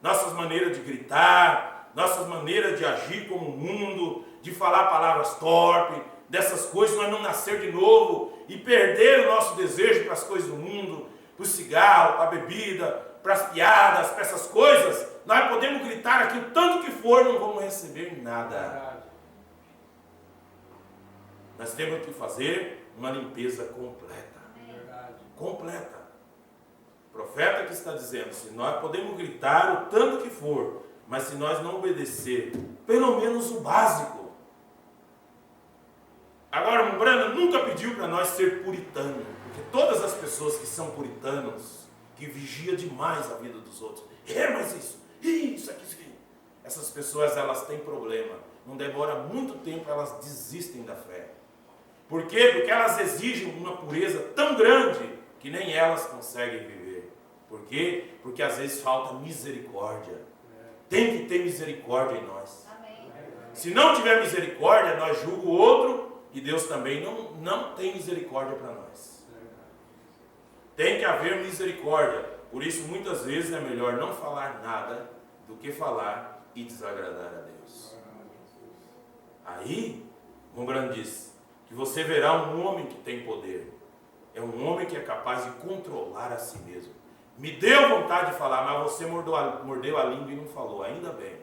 nossas maneiras de gritar, nossas maneiras de agir como o mundo, de falar palavras torpes, dessas coisas, nós não nascer de novo e perder o nosso desejo para as coisas do mundo, para o cigarro, para a bebida, para as piadas, para essas coisas, nós podemos gritar aqui o tanto que for, não vamos receber nada. Nós temos que fazer uma limpeza completa. Completa. O profeta que está dizendo, se nós podemos gritar o tanto que for, mas se nós não obedecer, pelo menos o básico. Agora, Mombrana nunca pediu para nós ser puritano, porque todas as pessoas que são puritanos, que vigiam demais a vida dos outros, mas isso aqui, essas pessoas, elas têm problema, não demora muito tempo, elas desistem da fé. Por quê? Porque elas exigem uma pureza tão grande, que nem elas conseguem viver. Por quê? Porque às vezes falta misericórdia. Tem que ter misericórdia em nós. Amém. Se não tiver misericórdia, nós julgamos o outro, e Deus também não tem misericórdia para nós. Tem que haver misericórdia. Por isso, muitas vezes é melhor não falar nada do que falar e desagradar a Deus. Aí, Rembrandt diz que você verá um homem que tem poder. É um homem que é capaz de controlar a si mesmo. Me deu vontade de falar, mas você mordeu a língua e não falou. Ainda bem.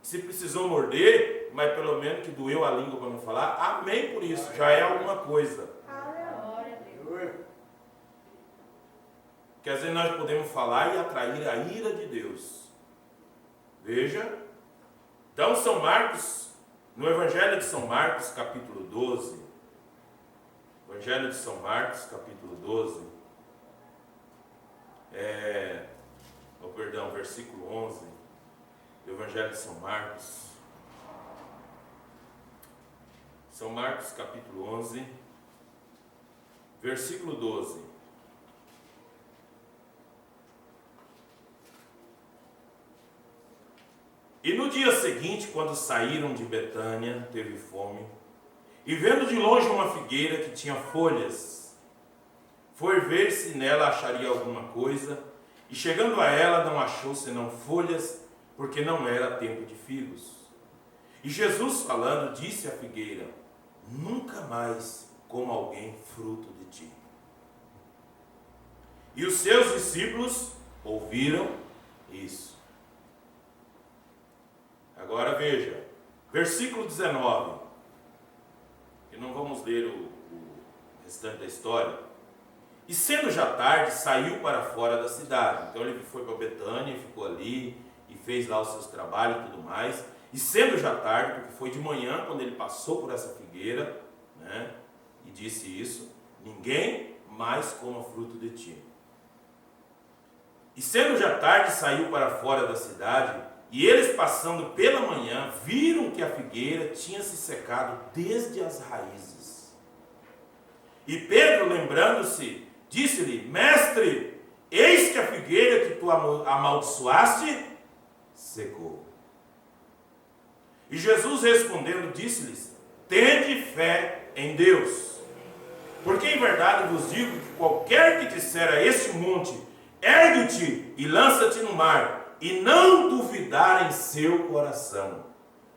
Se precisou morder, mas pelo menos que doeu a língua para não falar, amém por isso. Já é alguma coisa. Porque às vezes nós podemos falar e atrair a ira de Deus. Veja. Então, São Marcos, no Evangelho de São Marcos, capítulo 12. Evangelho de São Marcos, capítulo 12. Versículo 11. Do Evangelho de São Marcos. São Marcos, capítulo 11. Versículo 12. E no dia seguinte, quando saíram de Betânia, teve fome, e vendo de longe uma figueira que tinha folhas, foi ver se nela acharia alguma coisa, e chegando a ela não achou senão folhas, porque não era tempo de figos. E Jesus, falando, disse à figueira: nunca mais coma alguém fruto de ti. E os seus discípulos ouviram isso. Agora veja, versículo 19, que não vamos ler o restante da história. E sendo já tarde, saiu para fora da cidade. Então ele foi para Betânia, ficou ali e fez lá os seus trabalhos e tudo mais. E sendo já tarde, porque foi de manhã quando ele passou por essa figueira, né, e disse isso: ninguém mais coma fruto de ti. E sendo já tarde, saiu para fora da cidade. E eles, passando pela manhã, viram que a figueira tinha se secado desde as raízes. E Pedro, lembrando-se, disse-lhe: mestre, eis que a figueira que tu amaldiçoaste secou. E Jesus, respondendo, disse-lhes: tende fé em Deus. Porque em verdade vos digo que qualquer que disser a este monte: ergue-te e lança-te no mar, e não duvidar em seu coração.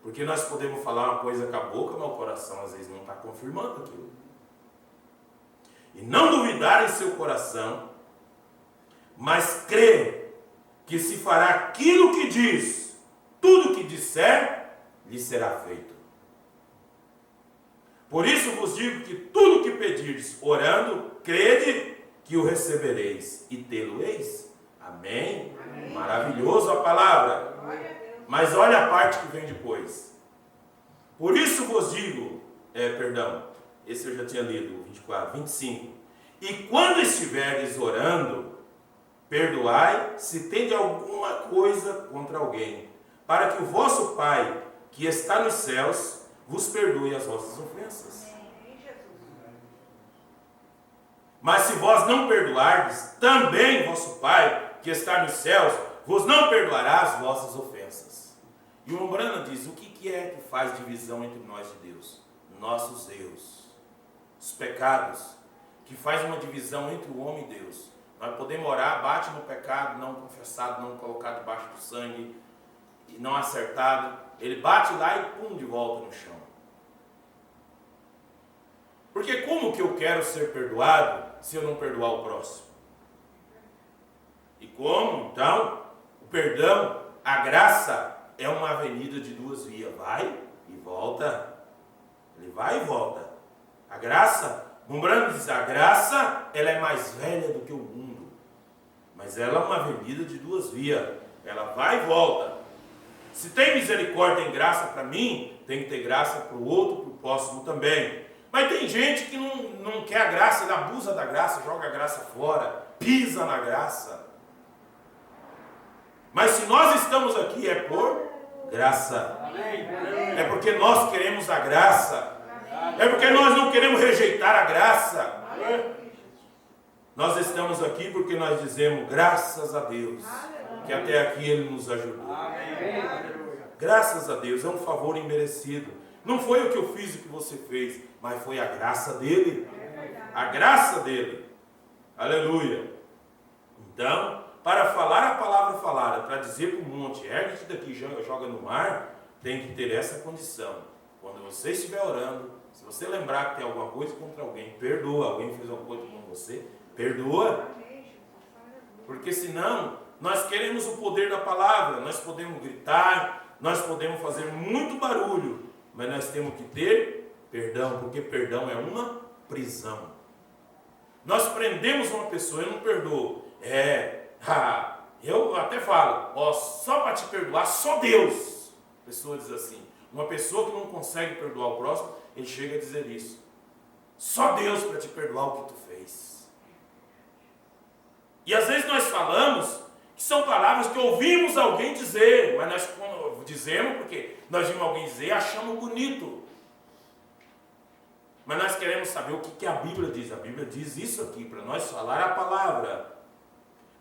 Porque nós podemos falar uma coisa com a boca, mas o coração às vezes não está confirmando aquilo. E não duvidar em seu coração, mas crer que se fará aquilo que diz, tudo que disser, lhe será feito. Por isso vos digo que tudo que pedirdes, orando, crede que o recebereis e tê-lo-eis. Amém? Amém. Maravilhoso a palavra. Mas olha a parte que vem depois. Por isso vos digo, esse eu já tinha lido, 24, 25. E quando estiveres orando, perdoai se tende alguma coisa contra alguém, para que o vosso Pai, que está nos céus, vos perdoe as vossas ofensas. Mas se vós não perdoardes, também vosso Pai, que está nos céus, vos não perdoará as vossas ofensas. E o Umbrana diz: o que é que faz divisão entre nós e Deus? Nossos erros, os pecados, que faz uma divisão entre o homem e Deus. Nós podemos orar, bate no pecado, não confessado, não colocado debaixo do sangue, e não acertado, ele bate lá e pum, de volta no chão. Porque como que eu quero ser perdoado se eu não perdoar o próximo? E como, então, o perdão, a graça é uma avenida de duas vias, vai e volta. Ele vai e volta. A graça, Rembrandt diz, a graça, ela é mais velha do que o mundo, mas ela é uma avenida de duas vias, ela vai e volta. Se tem misericórdia e graça para mim, tem que ter graça para o outro, para o próximo também. Mas tem gente que não quer a graça, ele abusa da graça, joga a graça fora, pisa na graça. Mas se nós estamos aqui é por graça. É porque nós queremos a graça. É porque nós não queremos rejeitar a graça. Nós estamos aqui porque nós dizemos graças a Deus, que até aqui Ele nos ajudou. Graças a Deus, é um favor imerecido. Não foi o que eu fiz e o que você fez, mas foi a graça dele. A graça dele. Aleluia. Então, para falar a palavra falada, para dizer para o monte, ergue-te daqui, joga no mar, tem que ter essa condição. Quando você estiver orando, se você lembrar que tem alguma coisa contra alguém, perdoa. Alguém fez alguma coisa contra você, perdoa. Porque senão, nós queremos o poder da palavra, nós podemos gritar, nós podemos fazer muito barulho, mas nós temos que ter perdão, porque perdão é uma prisão. Nós prendemos uma pessoa, eu não perdoo. Eu até falo, só para te perdoar, só Deus. A pessoa diz assim, uma pessoa que não consegue perdoar o próximo, ele chega a dizer isso. Só Deus para te perdoar o que tu fez. E às vezes nós falamos que são palavras que ouvimos alguém dizer, mas nós dizemos porque nós vimos alguém dizer e achamos bonito. Mas nós queremos saber o que a Bíblia diz. A Bíblia diz isso aqui, para nós falar a palavra.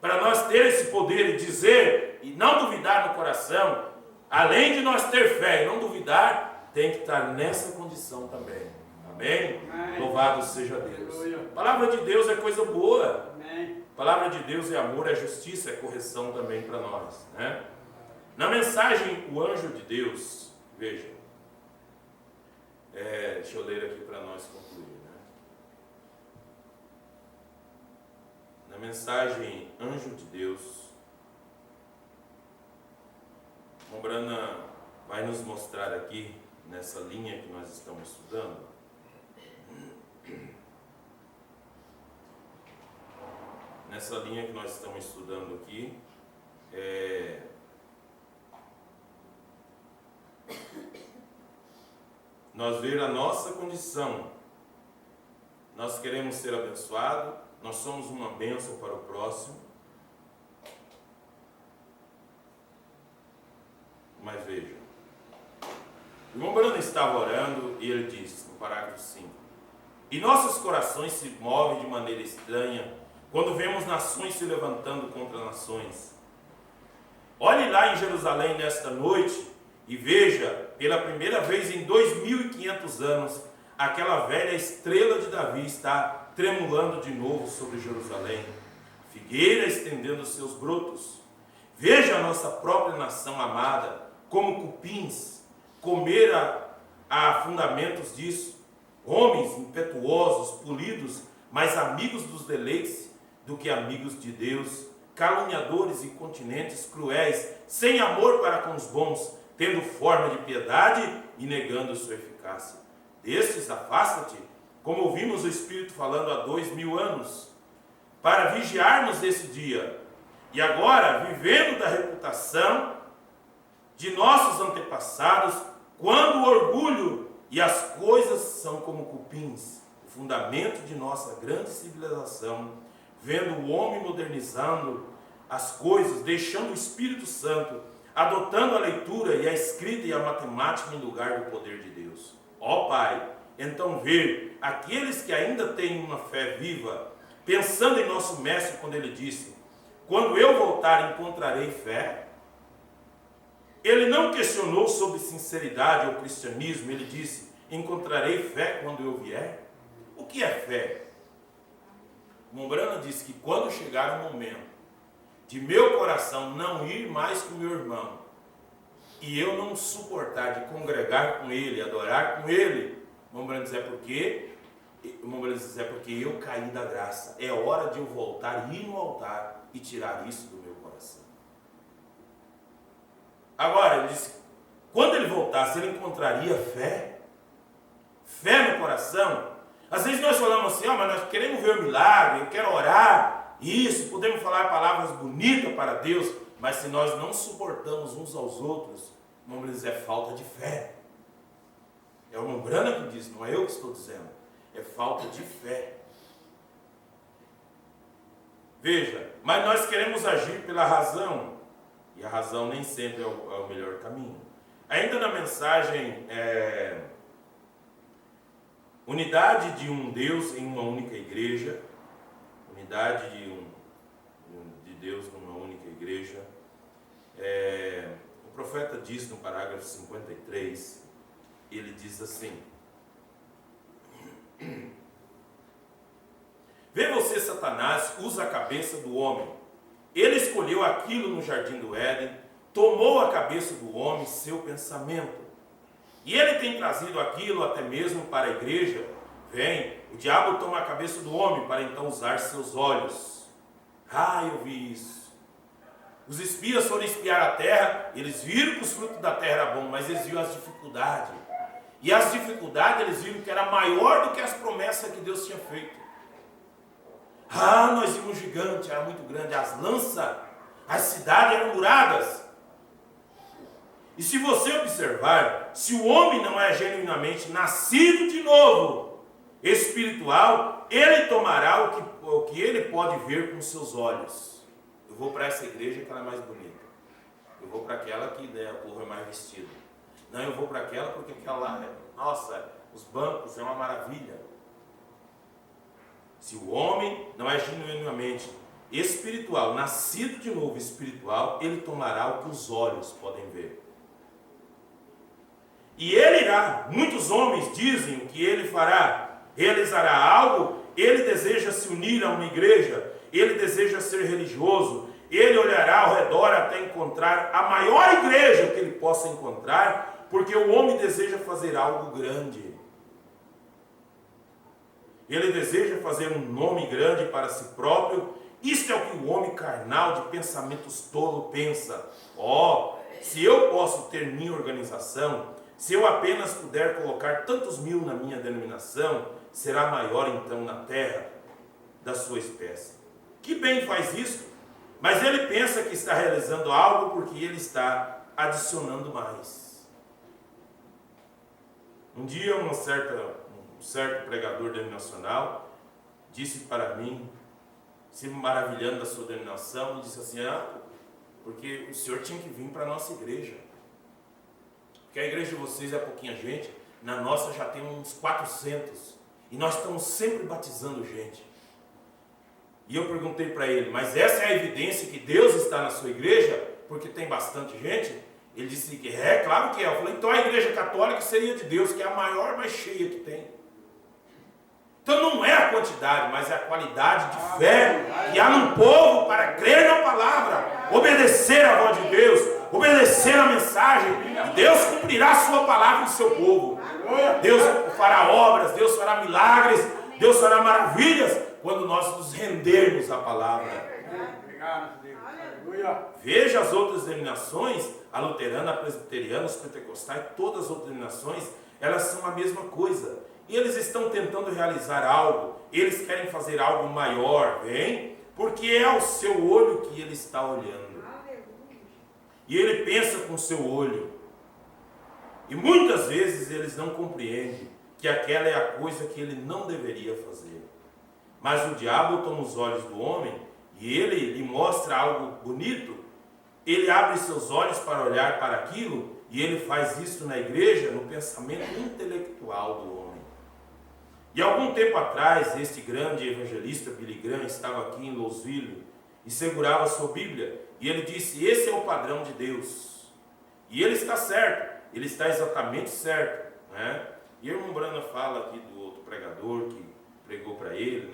Para nós ter esse poder de dizer e não duvidar no coração, além de nós ter fé e não duvidar, tem que estar nessa condição também. Amém? Amém. Louvado seja Deus. A palavra de Deus é coisa boa. Amém. A palavra de Deus é amor, é justiça, é correção também para nós, né? Na mensagem, o anjo de Deus, veja, deixa eu ler aqui para nós concluir, né? Na mensagem, anjo de Deus, Mombrana vai nos mostrar aqui, nessa linha que nós estamos estudando, nessa linha que nós estamos estudando aqui, nós ver a nossa condição. Nós queremos ser abençoados, nós somos uma bênção para o próximo, mas veja, o irmão Bruno estava orando e ele disse, no parágrafo 5, e nossos corações se movem de maneira estranha quando vemos nações se levantando contra nações. Olhe lá em Jerusalém nesta noite e veja, pela primeira vez em 2500 anos, aquela velha estrela de Davi está tremulando de novo sobre Jerusalém. Figueira estendendo seus brotos. Veja a nossa própria nação amada, como cupins, comer a fundamentos disso. Homens impetuosos, polidos, mais amigos dos deleites do que amigos de Deus, caluniadores, incontinentes, cruéis, sem amor para com os bons, tendo forma de piedade e negando sua eficácia. Destes afasta-te, como ouvimos o Espírito falando há 2000 anos, para vigiarmos esse dia. E agora, vivendo da reputação de nossos antepassados, quando o orgulho e as coisas são como cupins, o fundamento de nossa grande civilização, vendo o homem modernizando as coisas, deixando o Espírito Santo, adotando a leitura e a escrita e a matemática em lugar do poder de Deus. Ó Pai, então ver aqueles que ainda têm uma fé viva, pensando em nosso Mestre quando ele disse, quando eu voltar encontrarei fé. Ele não questionou sobre sinceridade ou cristianismo, ele disse, encontrarei fé quando eu vier. O que é fé? Mombrana disse que quando chegar o momento de meu coração não ir mais com meu irmão e eu não suportar de congregar com ele, adorar com ele, Mombrana diz, porque eu caí da graça. É hora de eu voltar, ir no altar e tirar isso do meu coração. Agora, ele disse, quando ele voltasse, ele encontraria fé? Fé no coração? Às vezes nós falamos assim, mas nós queremos ver o milagre, eu quero orar, isso, podemos falar palavras bonitas para Deus, mas se nós não suportamos uns aos outros, vamos dizer, é falta de fé. É o Mombrana que diz, não é eu que estou dizendo, é falta de fé. Veja, mas nós queremos agir pela razão, e a razão nem sempre é o melhor caminho. Ainda na mensagem, unidade de um Deus em uma única igreja, unidade de Deus numa única igreja, o profeta diz no parágrafo 53, ele diz assim, vê você, Satanás, usa a cabeça do homem. Ele escolheu aquilo no jardim do Éden, tomou a cabeça do homem seu pensamento. E ele tem trazido aquilo até mesmo para a igreja. Vem, o diabo toma a cabeça do homem para então usar seus olhos. Eu vi isso. Os espias foram espiar a terra, eles viram que os frutos da terra eram bons, mas eles viram as dificuldades. E as dificuldades eles viram que era maior do que as promessas que Deus tinha feito. Nós vimos um gigante, era muito grande, as lanças, as cidades eram muradas. E se você observar, se o homem não é genuinamente nascido de novo, espiritual, ele tomará o que ele pode ver com seus olhos. Eu vou para essa igreja que ela é mais bonita. Eu vou para aquela que o povo é mais vestido. Não, eu vou para aquela porque aquela lá, nossa, os bancos é uma maravilha. Se o homem não é genuinamente espiritual, nascido de novo espiritual, ele tomará o que os olhos podem ver. E ele irá, muitos homens dizem que ele fará, realizará algo, ele deseja se unir a uma igreja, ele deseja ser religioso, ele olhará ao redor até encontrar a maior igreja que ele possa encontrar, porque o homem deseja fazer algo grande. Ele deseja fazer um nome grande para si próprio. Isto é o que o homem carnal de pensamentos tolo pensa. Se eu posso ter minha organização, se eu apenas puder colocar tantos mil na minha denominação, será maior então na terra da sua espécie. Que bem faz isso, mas ele pensa que está realizando algo porque ele está adicionando mais. Um dia um certo pregador denominacional disse para mim, se maravilhando da sua denominação, e disse assim, porque o senhor tinha que vir para a nossa igreja. Porque a igreja de vocês é pouquinha gente, na nossa já tem uns 400. E nós estamos sempre batizando gente. E eu perguntei para ele, mas essa é a evidência que Deus está na sua igreja? Porque tem bastante gente? Ele disse que claro que é. Eu falei, então a igreja católica seria de Deus, que é a maior, mais cheia que tem. Então não é a quantidade, mas é a qualidade de fé que há num povo para crer na palavra, obedecer a voz de Deus, obedecer a mensagem, e Deus cumprirá a sua palavra no seu povo. Deus fará obras, Deus fará milagres, Deus fará maravilhas quando nós nos rendermos à palavra. Veja as outras denominações, a luterana, a presbiteriana, os pentecostais, todas as outras denominações, elas são a mesma coisa. E eles estão tentando realizar algo, eles querem fazer algo maior, porque é ao seu olho que ele está olhando. E ele pensa com o seu olho. E muitas vezes eles não compreendem que aquela é a coisa que ele não deveria fazer. Mas o diabo toma os olhos do homem e ele lhe mostra algo bonito. Ele abre seus olhos para olhar para aquilo e ele faz isso na igreja, no pensamento intelectual do homem. E algum tempo atrás, este grande evangelista Billy Graham estava aqui em Louisville e segurava sua Bíblia. E ele disse, esse é o padrão de Deus. E ele está certo, ele está exatamente certo. E o irmão Brana fala aqui do outro pregador que pregou para ele,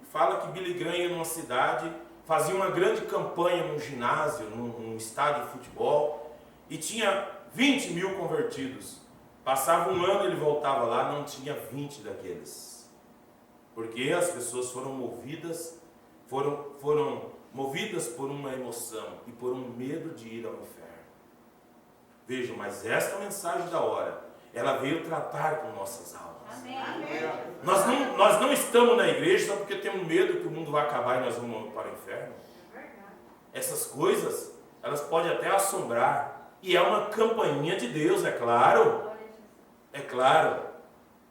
e fala que Billy Graham ia numa cidade, fazia uma grande campanha num ginásio, num estádio de futebol, e tinha 20 mil convertidos. Passava um ano, ele voltava lá, não tinha 20 daqueles. Porque as pessoas foram movidas por uma emoção e por um medo de ir ao inferno. Vejam, mas esta mensagem da hora, ela veio tratar com nossas almas. Amém. Nós não estamos na igreja só porque temos medo que o mundo vai acabar e nós vamos para o inferno. Essas coisas, elas podem até assombrar. E é uma campainha de Deus, é claro. É claro.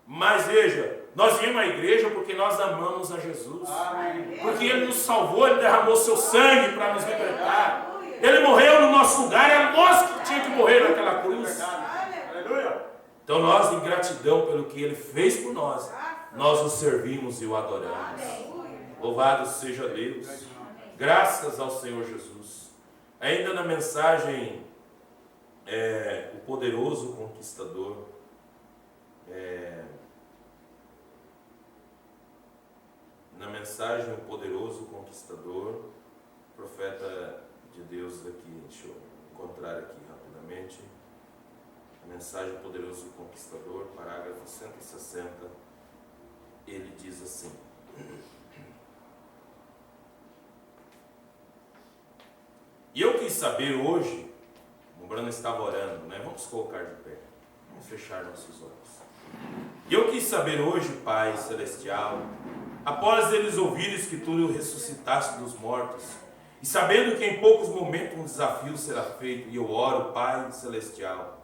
Mas veja, nós viemos à igreja porque nós amamos a Jesus. Amém. Porque Ele nos salvou, Ele derramou seu sangue para nos libertar. Ele morreu no nosso lugar, é nós que tínhamos que morrer naquela cruz. Então nós, em gratidão pelo que Ele fez por nós, nós o servimos e o adoramos. Louvado seja Deus. Graças ao Senhor Jesus. Ainda na mensagem, o poderoso conquistador. Na mensagem, o poderoso conquistador, profeta de Deus aqui, deixa eu encontrar aqui rapidamente. A mensagem Poderoso Conquistador, parágrafo 160, ele diz assim: e eu quis saber hoje, o Bruno estava orando, né? Vamos colocar de pé, vamos fechar nossos olhos. E eu quis saber hoje, Pai Celestial, após eles ouvirem que tu ressuscitaste dos mortos, e sabendo que em poucos momentos um desafio será feito, e eu oro, Pai Celestial,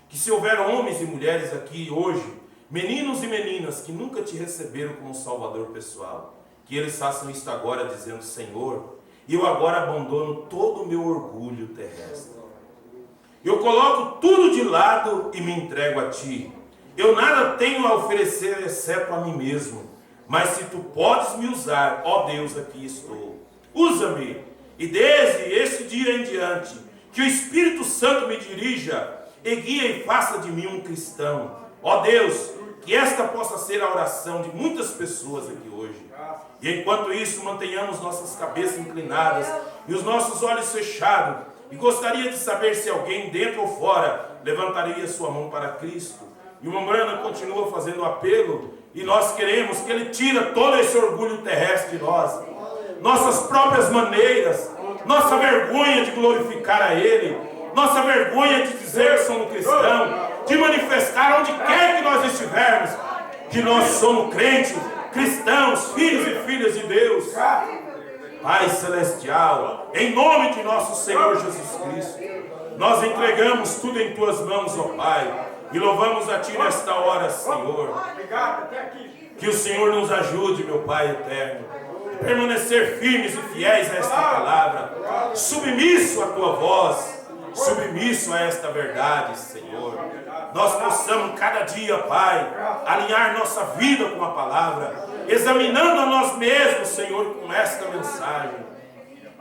que se houver homens e mulheres aqui hoje, meninos e meninas que nunca te receberam como Salvador pessoal, que eles façam isto agora dizendo: Senhor, eu agora abandono todo o meu orgulho terrestre. Eu coloco tudo de lado e me entrego a Ti. Eu nada tenho a oferecer exceto a mim mesmo. Mas se Tu podes me usar, ó Deus, aqui estou. Usa-me. E desde esse dia em diante, que o Espírito Santo me dirija e guie e faça de mim um cristão. Ó Deus, que esta possa ser a oração de muitas pessoas aqui hoje. E enquanto isso, mantenhamos nossas cabeças inclinadas e os nossos olhos fechados. E gostaria de saber se alguém, dentro ou fora, levantaria sua mão para Cristo. E o Mambrana continua fazendo o apelo, e nós queremos que Ele tire todo esse orgulho terrestre de nós, nossas próprias maneiras, nossa vergonha de glorificar a Ele, nossa vergonha de dizer que somos cristãos, de manifestar onde quer que nós estivermos, que nós somos crentes, cristãos, filhos e filhas de Deus. Pai Celestial, em nome de nosso Senhor Jesus Cristo, nós entregamos tudo em Tuas mãos, ó Pai, e louvamos a Ti nesta hora, Senhor. Que o Senhor nos ajude, meu Pai eterno, a permanecer firmes e fiéis a esta palavra, submisso à Tua voz, submisso a esta verdade, Senhor. Nós possamos cada dia, Pai, alinhar nossa vida com a palavra, examinando a nós mesmos, Senhor, com esta mensagem,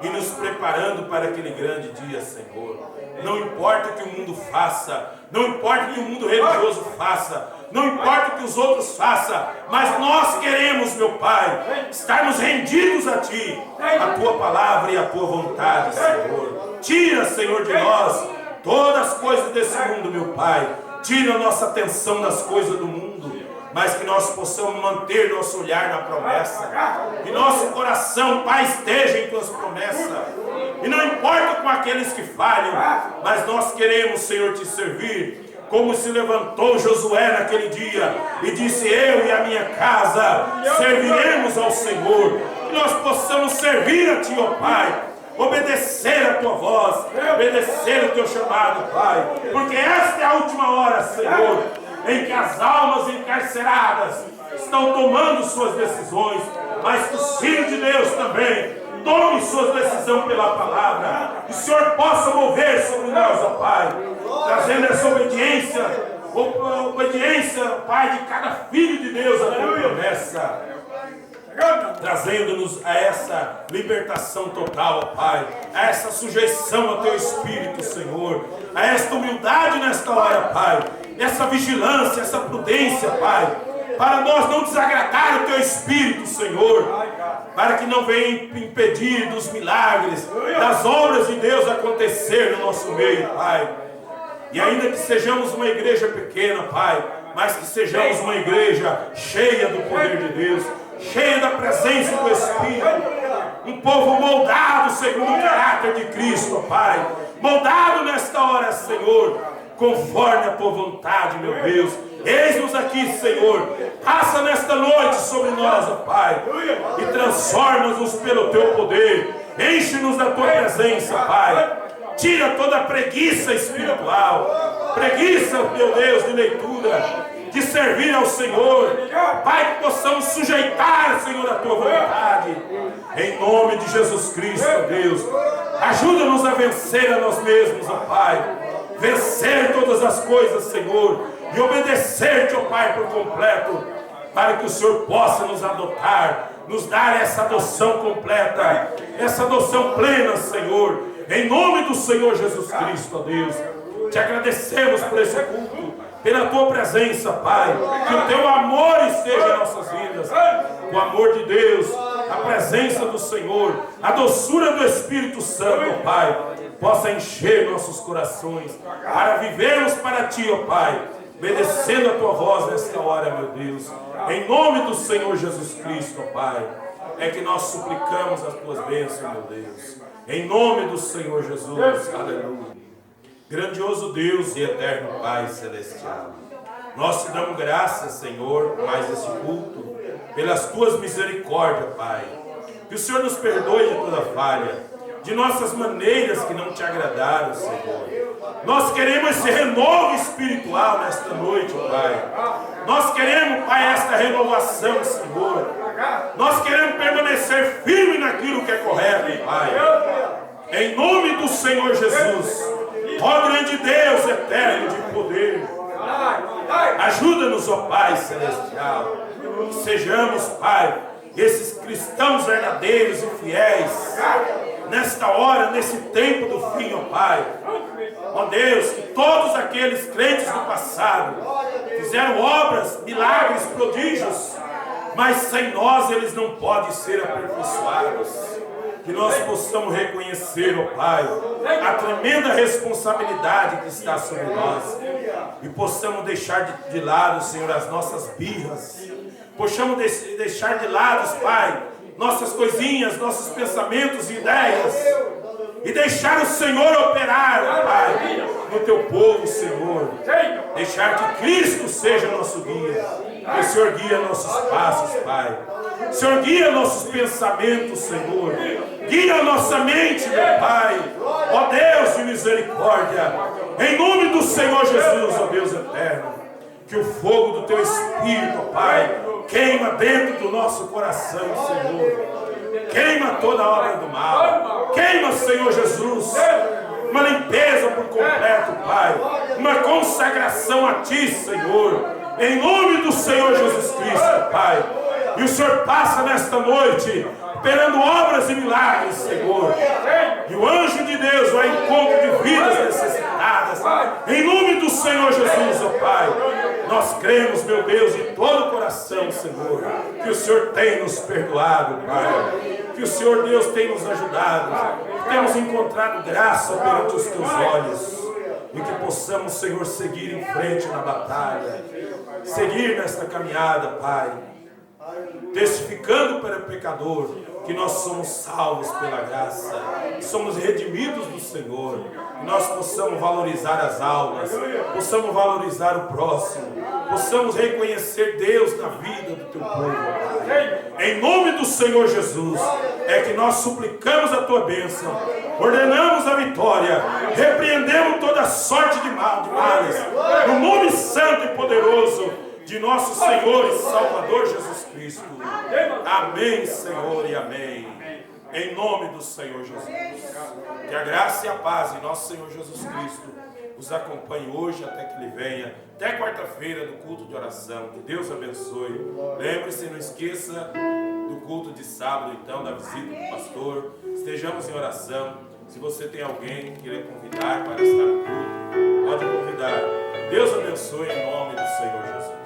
e nos preparando para aquele grande dia, Senhor. Não importa o que o mundo faça, não importa o que o mundo religioso faça, não importa o que os outros façam, mas nós queremos, meu Pai, estarmos rendidos a Ti, a Tua palavra e a Tua vontade, Senhor. Tira, Senhor, de nós todas as coisas desse mundo, meu Pai. Tira a nossa atenção das coisas do mundo, mas que nós possamos manter nosso olhar na promessa, que nosso coração, Pai, esteja em Tuas promessas, e não importa com aqueles que falham, mas nós queremos, Senhor, Te servir, como se levantou Josué naquele dia, e disse: eu e a minha casa serviremos ao Senhor, que nós possamos servir a Ti, ó Pai, obedecer a Tua voz, obedecer o Teu chamado, Pai, porque esta é a última hora, Senhor, em que as almas encarceradas estão tomando suas decisões, mas que os filhos de Deus também tomem suas decisões pela palavra, que o Senhor possa mover sobre nós, ó Pai, trazendo essa obediência, Pai, de cada filho de Deus a Tua promessa, trazendo-nos a essa libertação total, ó Pai, a essa sujeição ao Teu Espírito, Senhor, a esta humildade nesta hora, Pai, essa vigilância, essa prudência, Pai, para nós não desagradar o Teu Espírito, Senhor, para que não venha impedir dos milagres, das obras de Deus acontecer no nosso meio, Pai. E ainda que sejamos uma igreja pequena, Pai, mas que sejamos uma igreja cheia do poder de Deus, cheia da presença do Espírito, um povo moldado segundo o caráter de Cristo, Pai, moldado nesta hora, Senhor, conforme a Tua vontade, meu Deus. Eis-nos aqui, Senhor, passa nesta noite sobre nós, ó Pai, e transforma-nos pelo Teu poder, enche-nos da Tua presença, Pai. Tira toda a preguiça espiritual, preguiça, meu Deus, de leitura, de servir ao Senhor, Pai, que possamos sujeitar, Senhor, a Tua vontade, em nome de Jesus Cristo, Deus. Ajuda-nos a vencer a nós mesmos, ó Pai, vencer todas as coisas, Senhor, e obedecer-te, ó Pai, por completo, para que o Senhor possa nos adotar, nos dar essa adoção completa, essa adoção plena, Senhor, em nome do Senhor Jesus Cristo, ó Deus. Te agradecemos por esse culto, pela Tua presença, Pai, que o Teu amor esteja em nossas vidas, o amor de Deus, a presença do Senhor, a doçura do Espírito Santo, ó Pai, possa encher nossos corações, para vivermos para Ti, ó Pai, obedecendo a Tua voz nesta hora, meu Deus. Em nome do Senhor Jesus Cristo, ó Pai, é que nós suplicamos as Tuas bênçãos, meu Deus. Em nome do Senhor Jesus, aleluia. Grandioso Deus e eterno Pai celestial, nós Te damos graças, Senhor, por mais este culto, pelas Tuas misericórdias, Pai. Que o Senhor nos perdoe de toda falha, de nossas maneiras que não Te agradaram, Senhor. Nós queremos esse renovo espiritual nesta noite, Pai. Nós queremos, Pai, esta renovação, Senhor. Nós queremos permanecer firme naquilo que é correto, Pai. Em nome do Senhor Jesus, ó grande Deus eterno de poder, ajuda-nos, ó Pai celestial, que sejamos, Pai, esses cristãos verdadeiros e fiéis, nesta hora, nesse tempo do fim, ó Pai. Ó Deus, que todos aqueles crentes do passado fizeram obras, milagres, prodígios, mas sem nós eles não podem ser aperfeiçoados. Que nós possamos reconhecer, ó Pai, a tremenda responsabilidade que está sobre nós, e possamos deixar de lado, Senhor, as nossas birras, possamos deixar de lado, Pai, nossas coisinhas, nossos pensamentos e ideias, e deixar o Senhor operar, ó Pai, no Teu povo, Senhor. Deixar que Cristo seja nosso guia, que o Senhor guia nossos passos, Pai. O Senhor guia nossos pensamentos, Senhor. Guia nossa mente, meu Pai. Ó Deus de misericórdia, em nome do Senhor Jesus, ó Deus eterno, que o fogo do Teu Espírito, ó Pai, queima dentro do nosso coração, Senhor. Queima toda a obra do mal. Queima, Senhor Jesus, uma limpeza por completo, Pai. Uma consagração a Ti, Senhor. Em nome do Senhor Jesus Cristo, Pai. E o Senhor passa nesta noite operando obras e milagres, Senhor. E o anjo de Deus vai ao encontro de vidas necessitadas. Em nome do Senhor Jesus, ó Pai. Nós cremos, meu Deus, de todo o coração, Senhor, que o Senhor tem nos perdoado, Pai. Que o Senhor, Deus, tem nos ajudado. Que temos encontrado graça perante os Teus olhos. E que possamos, Senhor, seguir em frente na batalha. Seguir nesta caminhada, Pai. Testificando para o pecador que nós somos salvos pela graça, que somos redimidos do Senhor, que nós possamos valorizar as almas, possamos valorizar o próximo, possamos reconhecer Deus na vida do Teu povo, Pai. Em nome do Senhor Jesus, é que nós suplicamos a Tua bênção, ordenamos a vitória, repreendemos toda sorte de males, no nome santo e poderoso de nosso Senhor e Salvador Jesus Cristo. Amém, Senhor, e amém. Em nome do Senhor Jesus. Que a graça e a paz de nosso Senhor Jesus Cristo os acompanhe hoje até que Ele venha. Até quarta-feira do culto de oração. Que Deus abençoe. Lembre-se, não esqueça do culto de sábado, então, da visita do pastor. Estejamos em oração. Se você tem alguém que queira convidar para estar no culto, pode convidar. Deus abençoe em nome do Senhor Jesus.